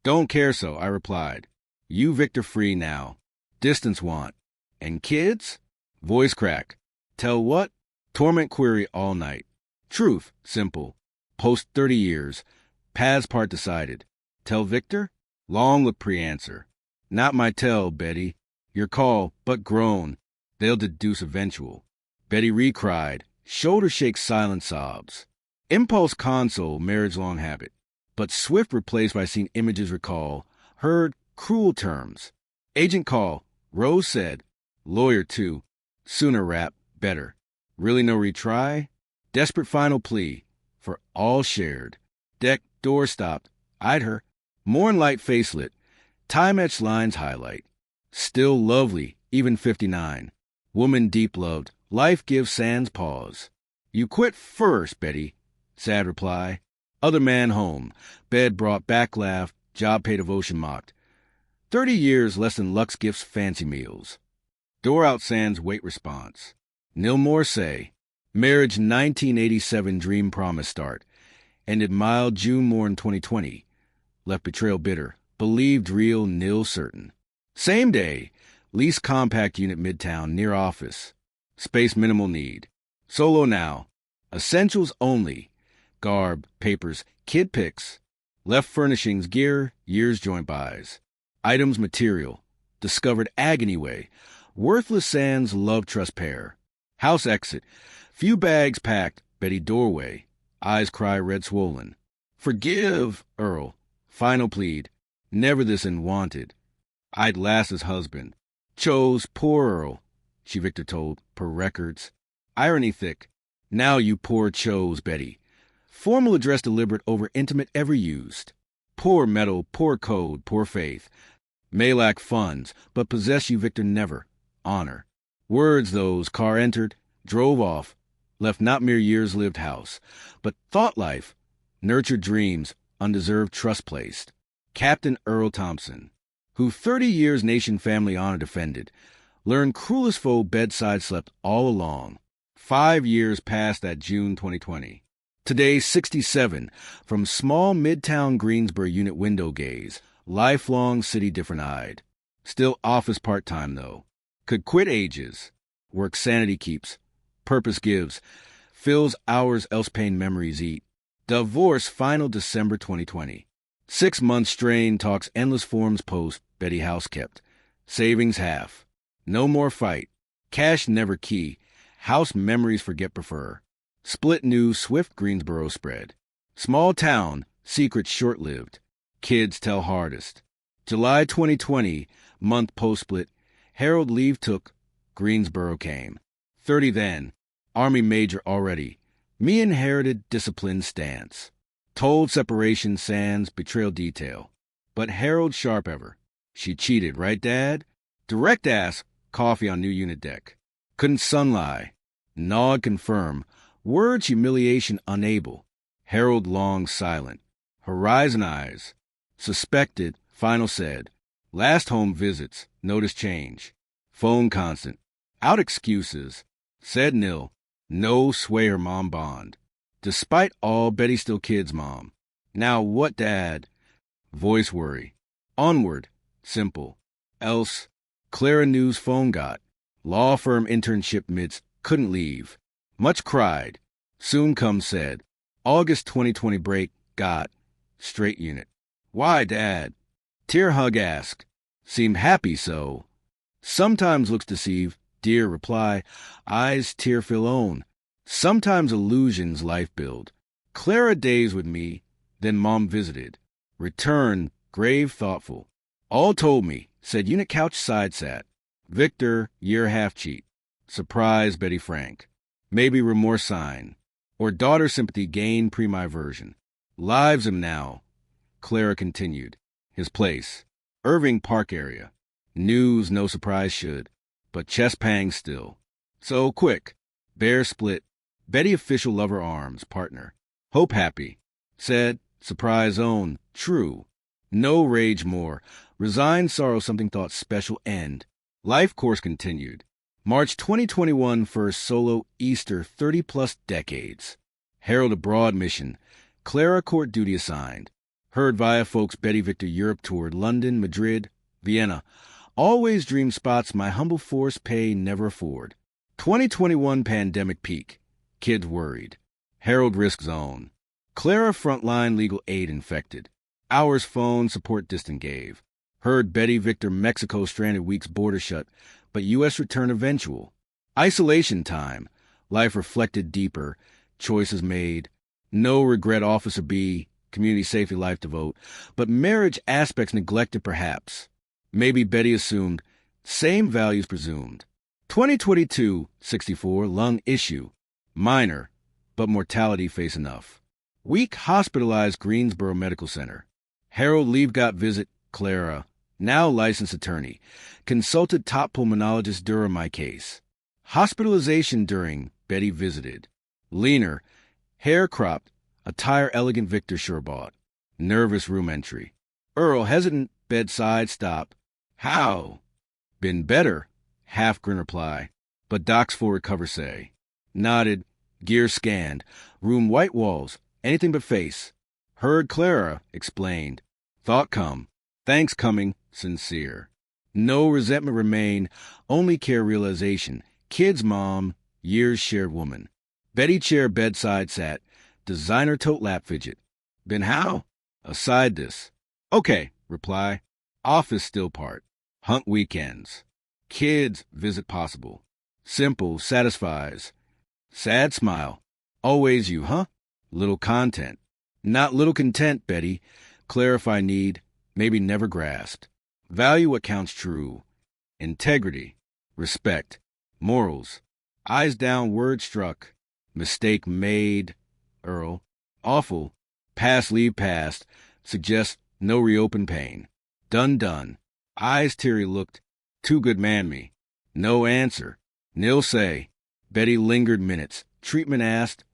Don't care so, I replied. You Victor free now. Distance want. And kids? Voice crack. Tell what? Torment query all night. Truth, simple. Post 30 years. Paths part decided. Tell Victor? Long look pre-answer. Not my tell, Betty. Your call, but groan. They'll deduce eventual. Betty recried. Shoulder shake silent sobs. Impulse console, marriage-long habit. But swift replaced by seen images recall. Heard cruel terms. Agent call. Rose said. Lawyer too. Sooner rap, better. Really no retry? Desperate final plea. For all shared. Deck, door stopped. Eyed her. Morn light facelit. Time-etched lines highlight. Still lovely, even 59. Woman deep loved. Life gives sans pause. You quit first, Betty. Sad reply. Other man home. Bed brought back laugh. Job pay devotion mocked. 30 years less than Lux gifts fancy meals. Door out sans wait response. Nil more say. Marriage 1987 dream promise start. Ended mild June morn 2020. Left betrayal bitter. Believed real nil certain. Same day. Lease compact unit midtown near office. Space minimal need. Solo now. Essentials only. Garb, papers, kid pics. Left furnishings, gear, years joint buys. Items material. Discovered agony way. Worthless sans love trust pair. House exit. Few bags packed. Betty doorway. Eyes cry red swollen. Forgive, Earl. Final plead. Never this unwanted. I'd last as husband. Chose poor Earl. She Victor told, per records. Irony thick. Now you poor chose, Betty. Formal address deliberate over intimate ever used. Poor metal, poor code, poor faith. May lack funds, but possess you Victor never. Honor. Words those, car entered, drove off, left not mere years lived house, but thought life, nurtured dreams, undeserved trust placed. Captain Earl Thompson, who 30 years nation family honor defended, learned cruelest foe bedside slept all along. 5 years past that June 2020. Today, 67, from small midtown Greensboro unit window gaze, lifelong city different-eyed. Still office part-time, though. Could quit ages. Work sanity keeps. Purpose gives. Fills hours else pain memories eat. Divorce final December 2020. 6 months strain talks endless forms post Betty house kept. Savings half. No more fight. Cash never key. House memories forget prefer. Split new swift Greensboro spread. Small town, secrets short-lived. Kids tell hardest. July 2020, month post-split. Harold leave took. Greensboro came. 30 then. Army major already. Me inherited disciplined stance. Told separation sans betrayal detail. But Harold sharp ever. She cheated, right, Dad? Direct ass, coffee on new unit deck. Couldn't sunlie. Nod confirm. Words humiliation unable. Harold long silent. Horizon eyes. Suspected, final said. Last home visits, notice change. Phone constant. Out excuses. Said nil. No sway her mom bond. Despite all, Betty still kids mom. Now what, Dad? Voice worry. Onward. Simple. Else, Clara news phone got. Law firm internship midst. Couldn't leave. Much cried. Soon come said. August 2020 break. Got. Straight unit. Why, Dad? Tear hug ask. Seem happy so. Sometimes looks deceived. Dear reply. Eyes tear fill own. Sometimes illusions life build. Clara days with me. Then Mom visited. Return, grave thoughtful. All told me, said unit couch side sat. Victor, year half cheat. Surprise, Betty Frank. Maybe remorse sign. Or daughter sympathy gain pre-my version. Lives him now. Clara continued. His place. Irving Park area. News no surprise should. But chest pang still. So quick. Bear split. Betty official lover arms, partner. Hope happy. Said, surprise own, true. No rage more. Resigned sorrow something thought special end. Life course continued. March 2021 first solo Easter 30-plus decades. Harold abroad mission. Clara court duty assigned. Heard via folks Betty Victor Europe toured London, Madrid, Vienna. Always dream spots my humble force pay never afford. 2021 pandemic peak. Kids worried. Harold risk zone. Clara frontline legal aid infected. Hours phone support distant gave. Heard Betty Victor Mexico stranded weeks border shut, but U.S. return eventual. Isolation time. Life reflected deeper. Choices made. No regret Officer B. Community safety life devote. But marriage aspects neglected perhaps. Maybe Betty assumed. Same values presumed. 2022, 64, lung issue. Minor, but mortality face enough. Week hospitalized Greensboro Medical Center. Harold leave got visit. Clara, now licensed attorney. Consulted top pulmonologist during my case. Hospitalization during. Betty visited. Leaner. Hair cropped. Attire elegant Victor sure bought. Nervous room entry. Earl hesitant. Bedside stop. How? Been better. Half grin reply. But docs for recover say. Nodded. Gear scanned. Room white walls. Anything but face. Heard Clara. Explained. Thought come. Thanks coming. Sincere. No resentment remain. Only care realization. Kids mom. Years shared woman. Betty chair bedside sat. Designer tote lap fidget. Been how? Aside this. Okay. Reply. Office still part. Hunt weekends. Kids visit possible. Simple satisfies. Sad smile. Always you, huh? Little content. Not little content, Betty. Clarify need. Maybe never grasped. Value what counts true. Integrity. Respect. Morals. Eyes down, word struck. Mistake made. Earl. Awful. Past leave past. Suggest no reopen pain. Done. Eyes teary looked. Too good man me. No answer. Nil say. Betty lingered minutes. Treatment asked.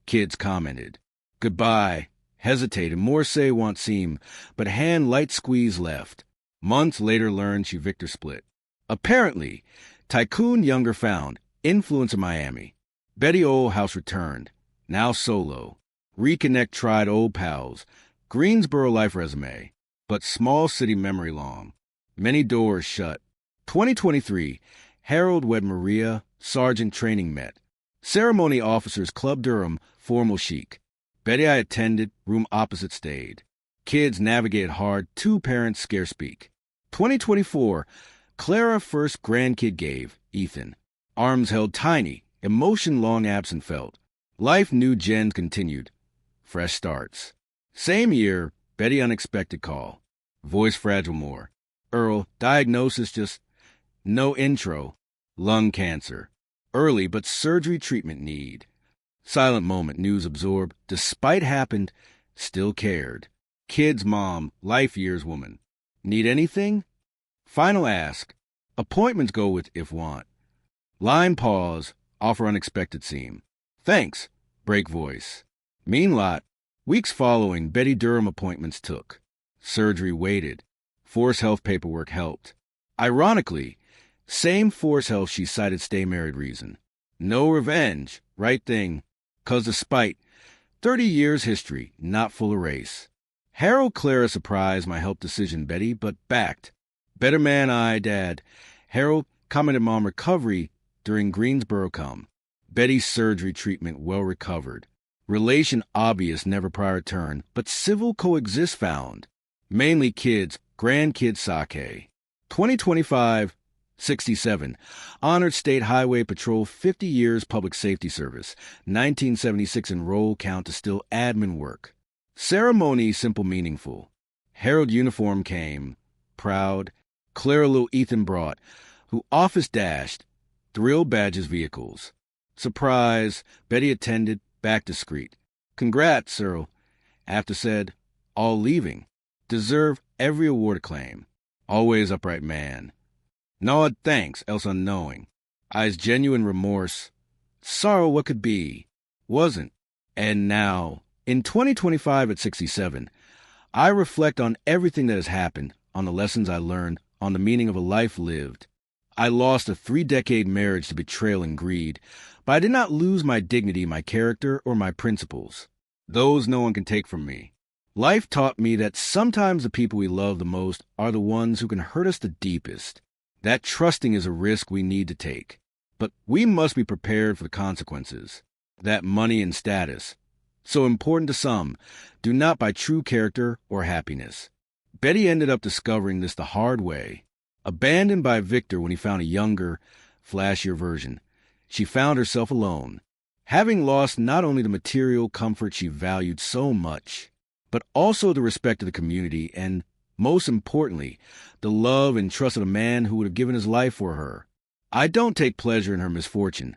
Kids commented. Goodbye. Hesitated. More say want seem. But hand light squeeze left. Months later learned she Victor split. Apparently, tycoon younger found. Influence in Miami. Betty old house returned. Now solo. Reconnect tried old pals. Greensboro life resume. But small city memory long. Many doors shut. 2023. Harold wed Maria. Sergeant training met. Ceremony officers Club Durham. Formal chic. Betty I attended. Room opposite stayed. Kids navigated hard. Two parents scarce speak. 2024. Clara first grandkid gave. Ethan. Arms held tiny. Emotion long absent felt. Life new gens continued. Fresh starts. Same year. Betty unexpected call. Voice fragile more. Earl, diagnosis just no intro. Lung cancer. Early but surgery treatment need. Silent moment news absorbed. Despite happened, still cared. Kids mom, life years woman. Need anything? Final ask. Appointments go with if want. Line pause. Offer unexpected seem. Thanks. Break voice. Mean lot. Weeks following, Betty Durham appointments took. Surgery waited. Force health paperwork helped. Ironically, same force health she cited stay married reason. No revenge. Right thing. 'Cause despite 30 years history, not full erase. Harold Clara surprised my health decision, Betty, but backed. Better man I, Dad. Harold commented on recovery during Greensboro come. Betty's surgery treatment well recovered. Relation obvious never prior turn, but civil coexist found. Mainly kids, grandkids sake. 2025, 67. Honored State Highway Patrol 50 years public safety service. 1976 enroll count to still admin work. Ceremony simple meaningful. Harold uniform came. Proud. Clara little Ethan brought, who office dashed. Thrill badges vehicles. Surprise. Betty attended. Back discreet. Congrats, Cyril. After said, all leaving. Deserve every award acclaim. Always upright man. Nod thanks, else unknowing. Eyes genuine remorse. Sorrow what could be. Wasn't. And now, in 2025 at 67, I reflect on everything that has happened, on the lessons I learned, on the meaning of a life lived. I lost a 3-decade marriage to betrayal and greed, but I did not lose my dignity, my character, or my principles. Those no one can take from me. Life taught me that sometimes the people we love the most are the ones who can hurt us the deepest. That trusting is a risk we need to take. But we must be prepared for the consequences. That money and status, so important to some, do not buy true character or happiness. Betty ended up discovering this the hard way. Abandoned by Victor when he found a younger, flashier version, she found herself alone, having lost not only the material comfort she valued so much, but also the respect of the community and, most importantly, the love and trust of the man who would have given his life for her. I don't take pleasure in her misfortune,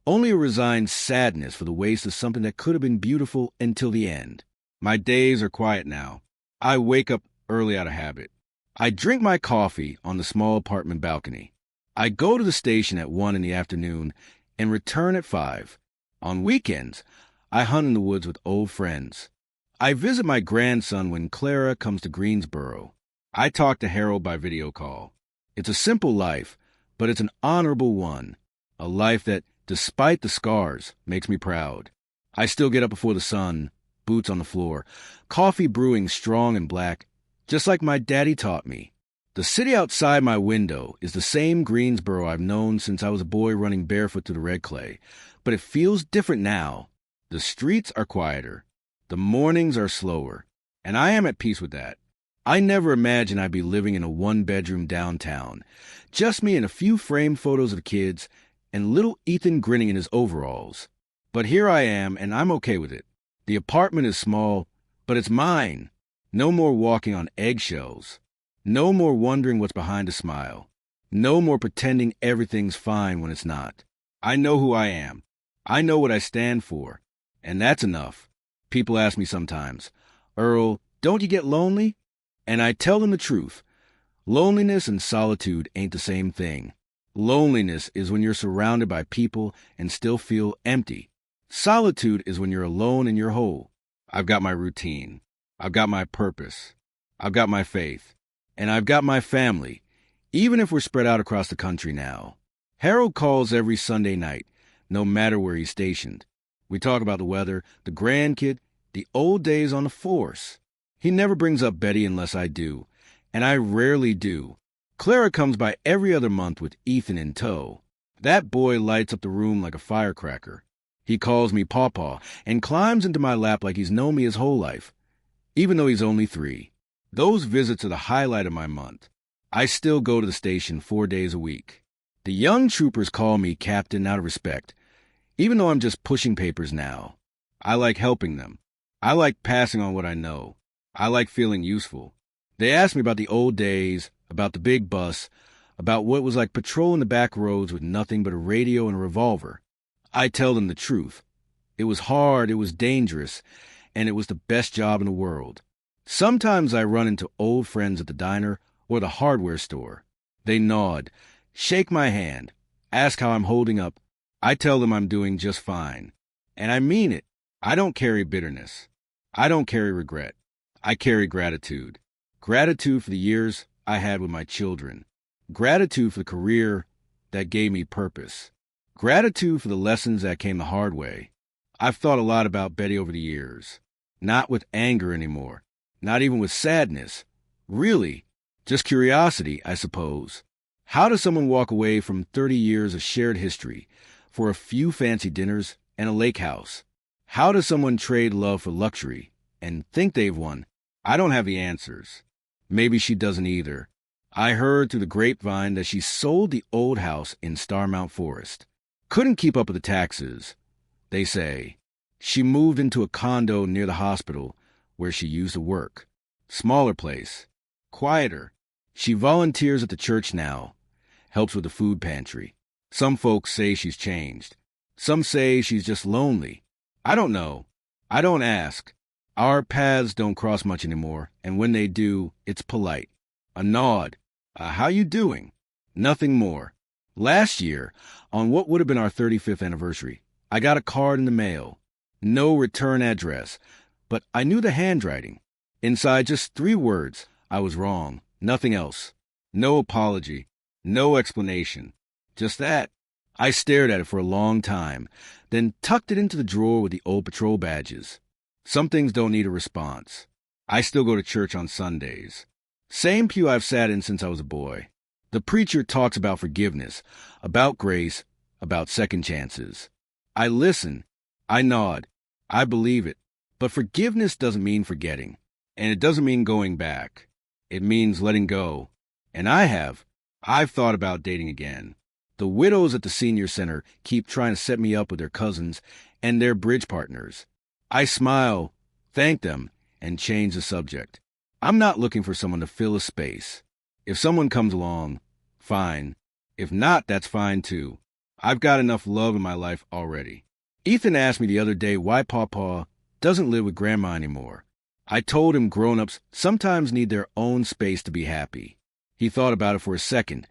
only a resigned sadness for the waste of something that could have been beautiful until the end. My days are quiet now. I wake up early out of habit. I drink my coffee on the small apartment balcony. I go to the station at 1 in the afternoon and return at 5. On weekends, I hunt in the woods with old friends. I visit my grandson when Clara comes to Greensboro. I talk to Harold by video call. It's a simple life, but it's an honorable one. A life that, despite the scars, makes me proud. I still get up before the sun, boots on the floor, coffee brewing strong and black, just like my daddy taught me. The city outside my window is the same Greensboro I've known since I was a boy running barefoot through the red clay, but it feels different now. The streets are quieter. The mornings are slower, and I am at peace with that. I never imagined I'd be living in a 1-bedroom downtown, just me and a few framed photos of the kids and little Ethan grinning in his overalls. But here I am, and I'm okay with it. The apartment is small, but it's mine. No more walking on eggshells. No more wondering what's behind a smile. No more pretending everything's fine when it's not. I know who I am. I know what I stand for, and that's enough. People ask me sometimes, Earl, don't you get lonely? And I tell them the truth. Loneliness and solitude ain't the same thing. Loneliness is when you're surrounded by people and still feel empty. Solitude is when you're alone and you're whole. I've got my routine. I've got my purpose. I've got my faith. And I've got my family, even if we're spread out across the country now. Harold calls every Sunday night, no matter where he's stationed. We talk about the weather, the grandkid, the old days on the force. He never brings up Betty unless I do, and I rarely do. Clara comes by every other month with Ethan in tow. That boy lights up the room like a firecracker. He calls me Pawpaw and climbs into my lap like he's known me his whole life, even though he's only 3. Those visits are the highlight of my month. I still go to the station 4 days a week. The young troopers call me Captain out of respect, even though I'm just pushing papers now. I like helping them. I like passing on what I know. I like feeling useful. They ask me about the old days, about the big bus, about what it was like patrolling the back roads with nothing but a radio and a revolver. I tell them the truth. It was hard, it was dangerous, and it was the best job in the world. Sometimes I run into old friends at the diner or the hardware store. They nod, shake my hand, ask how I'm holding up. I tell them I'm doing just fine. And I mean it. I don't carry bitterness. I don't carry regret. I carry gratitude. Gratitude for the years I had with my children. Gratitude for the career that gave me purpose. Gratitude for the lessons that came the hard way. I've thought a lot about Betty over the years. Not with anger anymore. Not even with sadness. Really, just curiosity, I suppose. How does someone walk away from 30 years of shared history for a few fancy dinners and a lake house? How does someone trade love for luxury and think they've won? I don't have the answers. Maybe she doesn't either. I heard through the grapevine that she sold the old house in Starmount Forest. Couldn't keep up with the taxes, they say. She moved into a condo near the hospital where she used to work. Smaller place. Quieter. She volunteers at the church now. Helps with the food pantry. Some folks say she's changed. Some say she's just lonely. I don't know. I don't ask. Our paths don't cross much anymore, and when they do, it's polite. A nod. How you doing? Nothing more. Last year, on what would have been our 35th anniversary, I got a card in the mail. No return address, but I knew the handwriting. Inside just 3 words. I was wrong. Nothing else. No apology. No explanation. Just that. I stared at it for a long time, then tucked it into the drawer with the old patrol badges. Some things don't need a response. I still go to church on Sundays. Same pew I've sat in since I was a boy. The preacher talks about forgiveness, about grace, about second chances. I listen. I nod. I believe it. But forgiveness doesn't mean forgetting. And it doesn't mean going back. It means letting go. And I've thought about dating again. The widows at the senior center keep trying to set me up with their cousins and their bridge partners. I smile, thank them, and change the subject. I'm not looking for someone to fill a space. If someone comes along, fine. If not, that's fine too. I've got enough love in my life already. Ethan asked me the other day why Pawpaw doesn't live with Grandma anymore. I told him grown-ups sometimes need their own space to be happy. He thought about it for a second,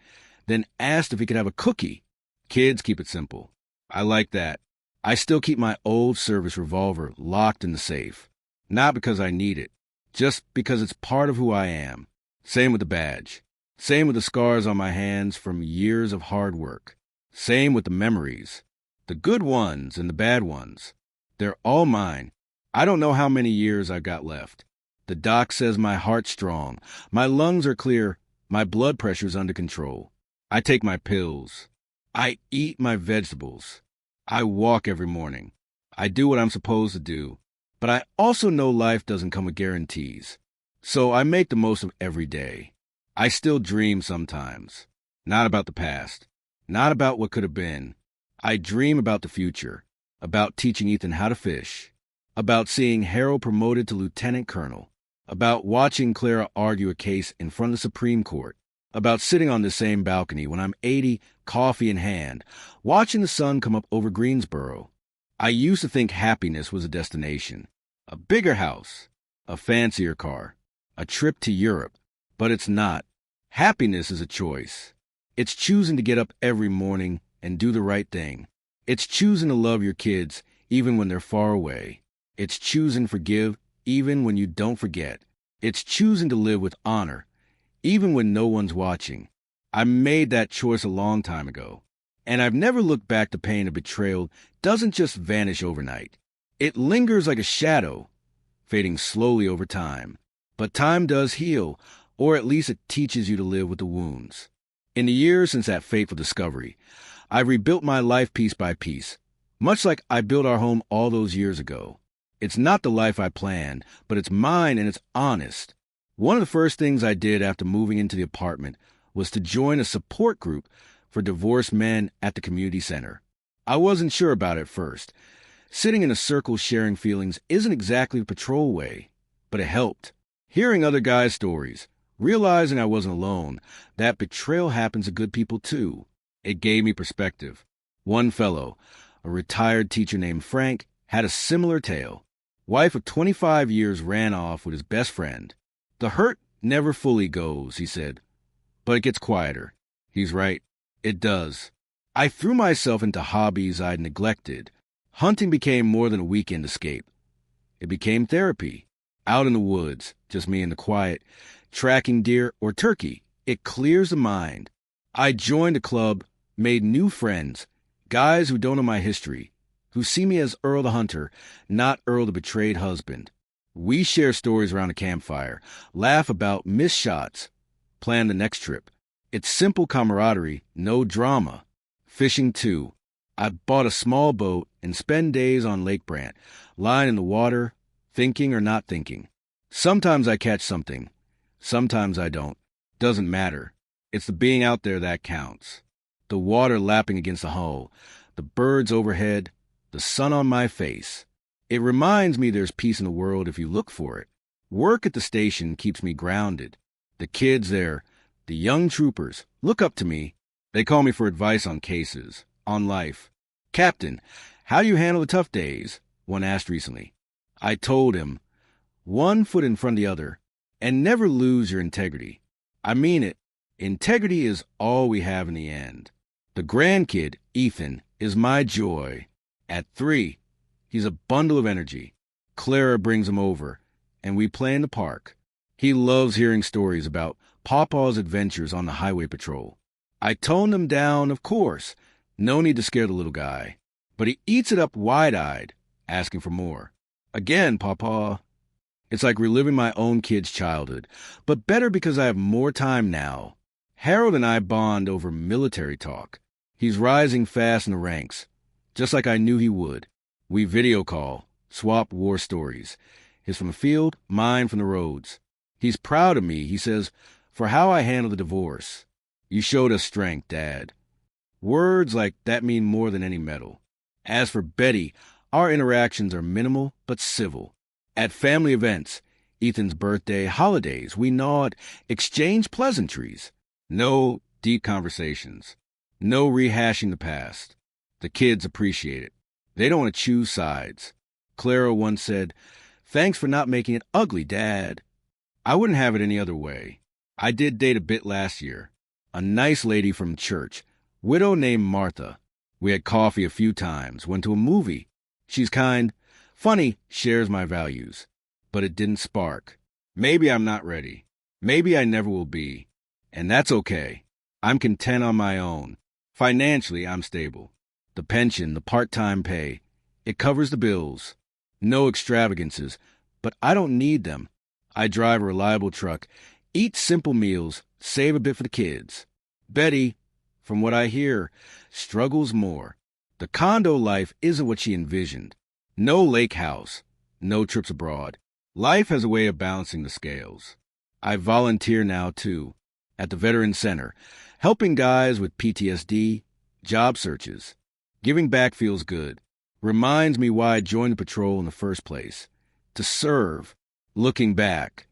then asked if he could have a cookie. Kids keep it simple. I like that. I still keep my old service revolver locked in the safe. Not because I need it, just because it's part of who I am. Same with the badge. Same with the scars on my hands from years of hard work. Same with the memories. The good ones and the bad ones. They're all mine. I don't know how many years I've got left. The doc says my heart's strong, my lungs are clear, my blood pressure's under control. I take my pills. I eat my vegetables. I walk every morning. I do what I'm supposed to do. But I also know life doesn't come with guarantees. So I make the most of every day. I still dream sometimes. Not about the past. Not about what could have been. I dream about the future. About teaching Ethan how to fish. About seeing Harold promoted to lieutenant colonel. About watching Clara argue a case in front of the Supreme Court. About sitting on the same balcony when I'm 80, coffee in hand, watching the sun come up over Greensboro. I used to think happiness was a destination. A bigger house. A fancier car. A trip to Europe. But it's not. Happiness is a choice. It's choosing to get up every morning and do the right thing. It's choosing to love your kids even when they're far away. It's choosing to forgive even when you don't forget. It's choosing to live with honor even when no one's watching. I made that choice a long time ago, and I've never looked back. The pain of betrayal doesn't just vanish overnight. It lingers like a shadow, fading slowly over time. But time does heal, or at least it teaches you to live with the wounds. In the years since that fateful discovery, I've rebuilt my life piece by piece, much like I built our home all those years ago. It's not the life I planned, but it's mine and it's honest. One of the first things I did after moving into the apartment was to join a support group for divorced men at the community center. I wasn't sure about it at first. Sitting in a circle sharing feelings isn't exactly the patrol way, but it helped. Hearing other guys' stories, realizing I wasn't alone, that betrayal happens to good people too. It gave me perspective. One fellow, a retired teacher named Frank, had a similar tale. Wife of 25 years ran off with his best friend. The hurt never fully goes, he said, but it gets quieter. He's right. It does. I threw myself into hobbies I'd neglected. Hunting became more than a weekend escape. It became therapy. Out in the woods, just me in the quiet, tracking deer or turkey. It clears the mind. I joined a club, made new friends, guys who don't know my history, who see me as Earl the Hunter, not Earl the betrayed husband. We share stories around a campfire, laugh about missed shots, plan the next trip. It's simple camaraderie, no drama. Fishing too. I bought a small boat and spend days on Lake Brant, lying in the water, thinking or not thinking. Sometimes I catch something. Sometimes I don't. Doesn't matter. It's the being out there that counts. The water lapping against the hull, the birds overhead, the sun on my face. It reminds me there's peace in the world if you look for it. Work at the station keeps me grounded. The kids there, the young troopers, look up to me. They call me for advice on cases, on life. "Captain, how do you handle the tough days?" one asked recently. I told him, one foot in front of the other, and never lose your integrity. I mean it. Integrity is all we have in the end. The grandkid, Ethan, is my joy. At 3, he's a bundle of energy. Clara brings him over, and we play in the park. He loves hearing stories about Pawpaw's adventures on the highway patrol. I toned him down, of course. No need to scare the little guy. But he eats it up wide-eyed, asking for more. Again, Pawpaw. It's like reliving my own kid's childhood, but better because I have more time now. Harold and I bond over military talk. He's rising fast in the ranks, just like I knew he would. We video call, swap war stories. His from the field, mine from the roads. He's proud of me, he says, for how I handled the divorce. You showed us strength, Dad. Words like that mean more than any medal. As for Betty, our interactions are minimal but civil. At family events, Ethan's birthday, holidays, we nod, exchange pleasantries. No deep conversations. No rehashing the past. The kids appreciate it. They don't want to choose sides. Clara once said, "Thanks for not making it ugly, Dad." I wouldn't have it any other way. I did date a bit last year. A nice lady from church, widow named Martha. We had coffee a few times, went to a movie. She's kind, funny, shares my values. But it didn't spark. Maybe I'm not ready. Maybe I never will be. And that's okay. I'm content on my own. Financially, I'm stable. The pension, the part-time pay, it covers the bills. No extravagances, but I don't need them. I drive a reliable truck, eat simple meals, save a bit for the kids. Betty, from what I hear, struggles more. The condo life isn't what she envisioned. No lake house, no trips abroad. Life has a way of balancing the scales. I volunteer now, too, at the Veterans Center, helping guys with PTSD, job searches. Giving back feels good. Reminds me why I joined the patrol in the first place. To serve. Looking back,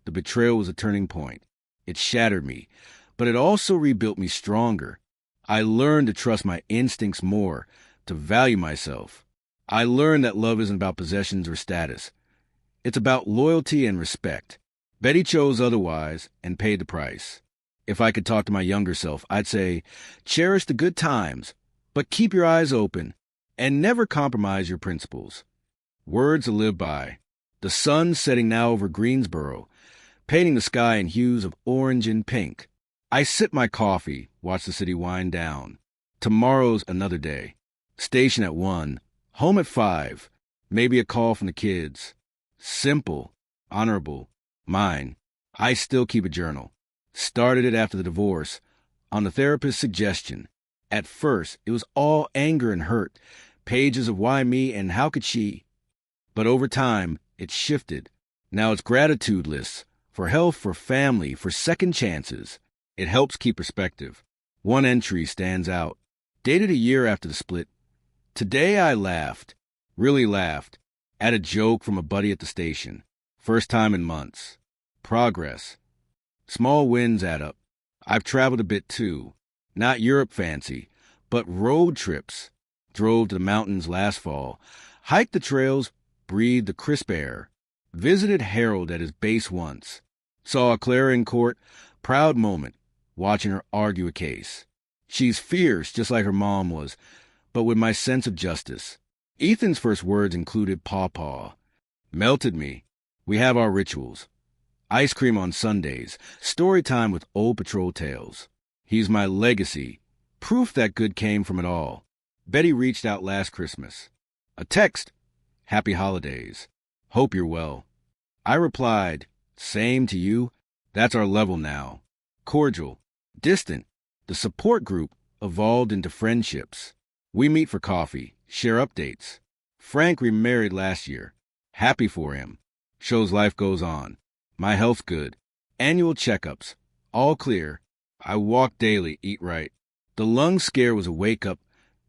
the betrayal was a turning point. It shattered me, but it also rebuilt me stronger. I learned to trust my instincts more, to value myself. I learned that love isn't about possessions or status. It's about loyalty and respect. Betty chose otherwise and paid the price. If I could talk to my younger self, I'd say, cherish the good times, but keep your eyes open and never compromise your principles. Words to live by. The sun setting now over Greensboro, painting the sky in hues of orange and pink. I sip my coffee, watch the city wind down. Tomorrow's another day. Station at 1, home at 5, maybe a call from the kids. Simple, honorable, mine. I still keep a journal. Started it after the divorce, on the therapist's suggestion. At first, it was all anger and hurt, pages of why me and how could she. But over time, it shifted. Now it's gratitude lists, for health, for family, for second chances. It helps keep perspective. One entry stands out. Dated a year after the split. Today I laughed, really laughed, at a joke from a buddy at the station. First time in months. Progress. Small wins add up. I've traveled a bit too. Not Europe fancy, but road trips. Drove to the mountains last fall. Hiked the trails, breathed the crisp air. Visited Harold at his base once. Saw Clara in court. Proud moment, watching her argue a case. She's fierce, just like her mom was, but with my sense of justice. Ethan's first words included pawpaw. Melted me. We have our rituals. Ice cream on Sundays. Story time with old patrol tales. He's my legacy. Proof that good came from it all. Betty reached out last Christmas. A text. Happy holidays. Hope you're well. I replied, "Same to you. That's our level now." Cordial, distant, the support group evolved into friendships. We meet for coffee, share updates. Frank remarried last year. Happy for him. Shows life goes on. My health's good. Annual checkups. All clear. I walk daily, eat right. The lung scare was a wake-up.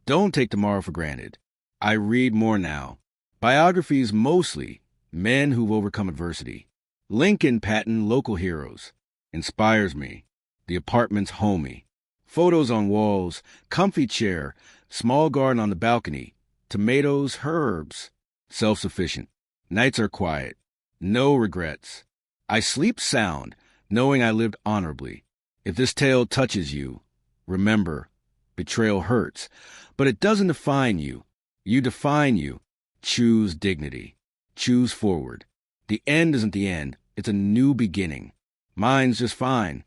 Don't take tomorrow for granted. I read more now. Biographies mostly. Men who've overcome adversity. Lincoln Patton, local heroes. Inspires me. The apartment's homey. Photos on walls. Comfy chair. Small garden on the balcony. Tomatoes, herbs. Self-sufficient. Nights are quiet. No regrets. I sleep sound, knowing I lived honorably. If this tale touches you, remember, betrayal hurts, but it doesn't define you. You define you. Choose dignity. Choose forward. The end isn't the end. It's a new beginning. Mine's just fine.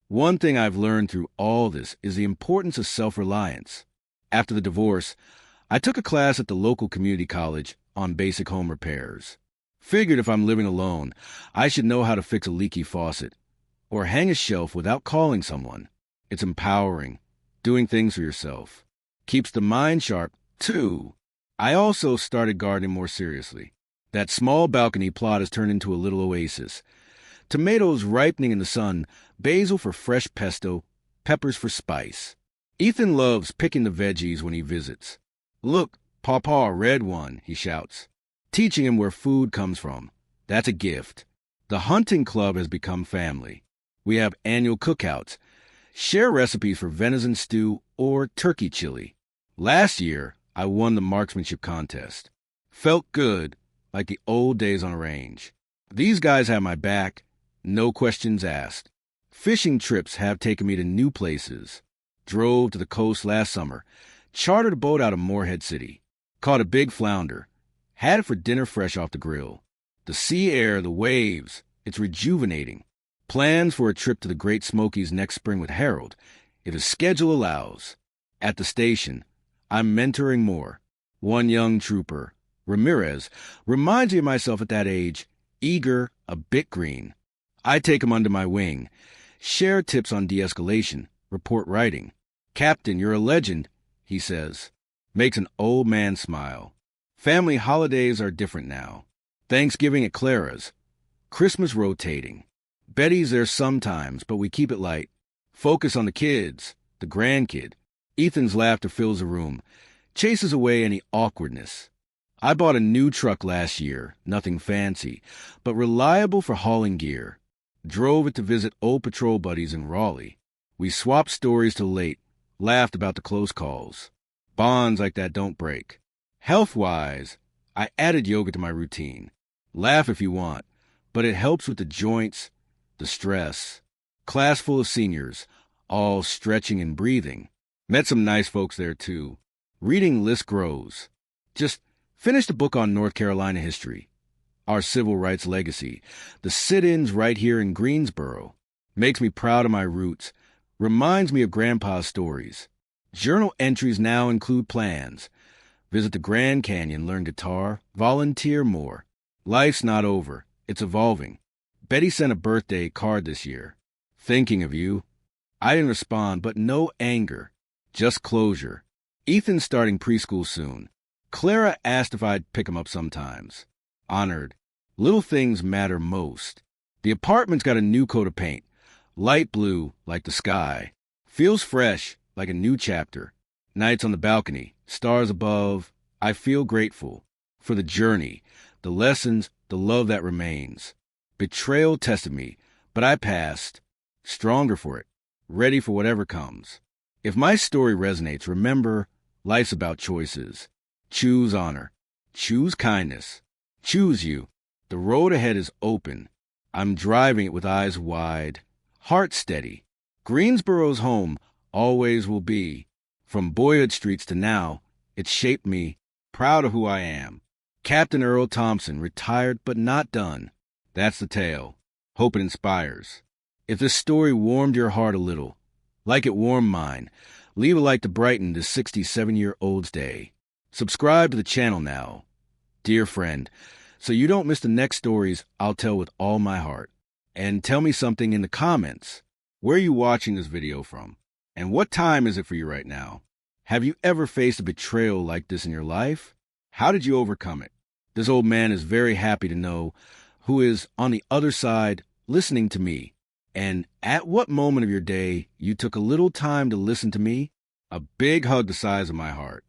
One thing I've learned through all this is the importance of self-reliance. After the divorce, I took a class at the local community college on basic home repairs. Figured if I'm living alone, I should know how to fix a leaky faucet or hang a shelf without calling someone. It's empowering, doing things for yourself. Keeps the mind sharp, too. I also started gardening more seriously. That small balcony plot has turned into a little oasis. Tomatoes ripening in the sun, basil for fresh pesto, peppers for spice. Ethan loves picking the veggies when he visits. "Look, Pawpaw, red one," he shouts, teaching him where food comes from. That's a gift. The hunting club has become family. We have annual cookouts, share recipes for venison stew or turkey chili. Last year, I won the marksmanship contest. Felt good, like the old days on a range. These guys have my back, no questions asked. Fishing trips have taken me to new places. Drove to the coast last summer, chartered a boat out of Morehead City. Caught a big flounder. Had it for dinner fresh off the grill. The sea air, the waves, it's rejuvenating. Plans for a trip to the Great Smokies next spring with Harold, if his schedule allows. At the station, I'm mentoring more. One young trooper, Ramirez, reminds me of myself at that age, eager, a bit green. I take him under my wing, share tips on de-escalation, report writing. "Captain, you're a legend," he says. Makes an old man smile. Family holidays are different now. Thanksgiving at Clara's. Christmas rotating. Betty's there sometimes, but we keep it light. Focus on the kids, the grandkid. Ethan's laughter fills the room, chases away any awkwardness. I bought a new truck last year, nothing fancy, but reliable for hauling gear. Drove it to visit old patrol buddies in Raleigh. We swapped stories till late, laughed about the close calls. Bonds like that don't break. Health-wise, I added yoga to my routine. Laugh if you want, but it helps with the joints, the stress. Class full of seniors, all stretching and breathing. Met some nice folks there, too. Reading list grows. Just finished a book on North Carolina history. Our civil rights legacy. The sit-ins right here in Greensboro. Makes me proud of my roots. Reminds me of Grandpa's stories. Journal entries now include plans. Visit the Grand Canyon, learn guitar, volunteer more. Life's not over. It's evolving. Betty sent a birthday card this year. Thinking of you. I didn't respond, but no anger. Just closure. Ethan's starting preschool soon. Clara asked if I'd pick him up sometimes. Honored. Little things matter most. The apartment's got a new coat of paint. Light blue, like the sky. Feels fresh, like a new chapter. Nights on the balcony, stars above. I feel grateful for the journey, the lessons, the love that remains. Betrayal tested me, but I passed. Stronger for it, ready for whatever comes. If my story resonates, remember, life's about choices. Choose honor. Choose kindness. Choose you. The road ahead is open. I'm driving it with eyes wide, heart steady. Greensboro's home always will be. From boyhood streets to now, it's shaped me, proud of who I am. Captain Earl Thompson, retired but not done. That's the tale. Hope it inspires. If this story warmed your heart a little, like it warmed mine, leave a like to brighten this 67-year-old's day. Subscribe to the channel now. Dear friend, So you don't miss the next stories I'll tell with all my heart. And tell me something in the comments. Where are you watching this video from? And what time is it for you right now? Have you ever faced a betrayal like this in your life? How did you overcome it? This old man is very happy to know who is on the other side listening to me. And at what moment of your day you took a little time to listen to me? A big hug the size of my heart.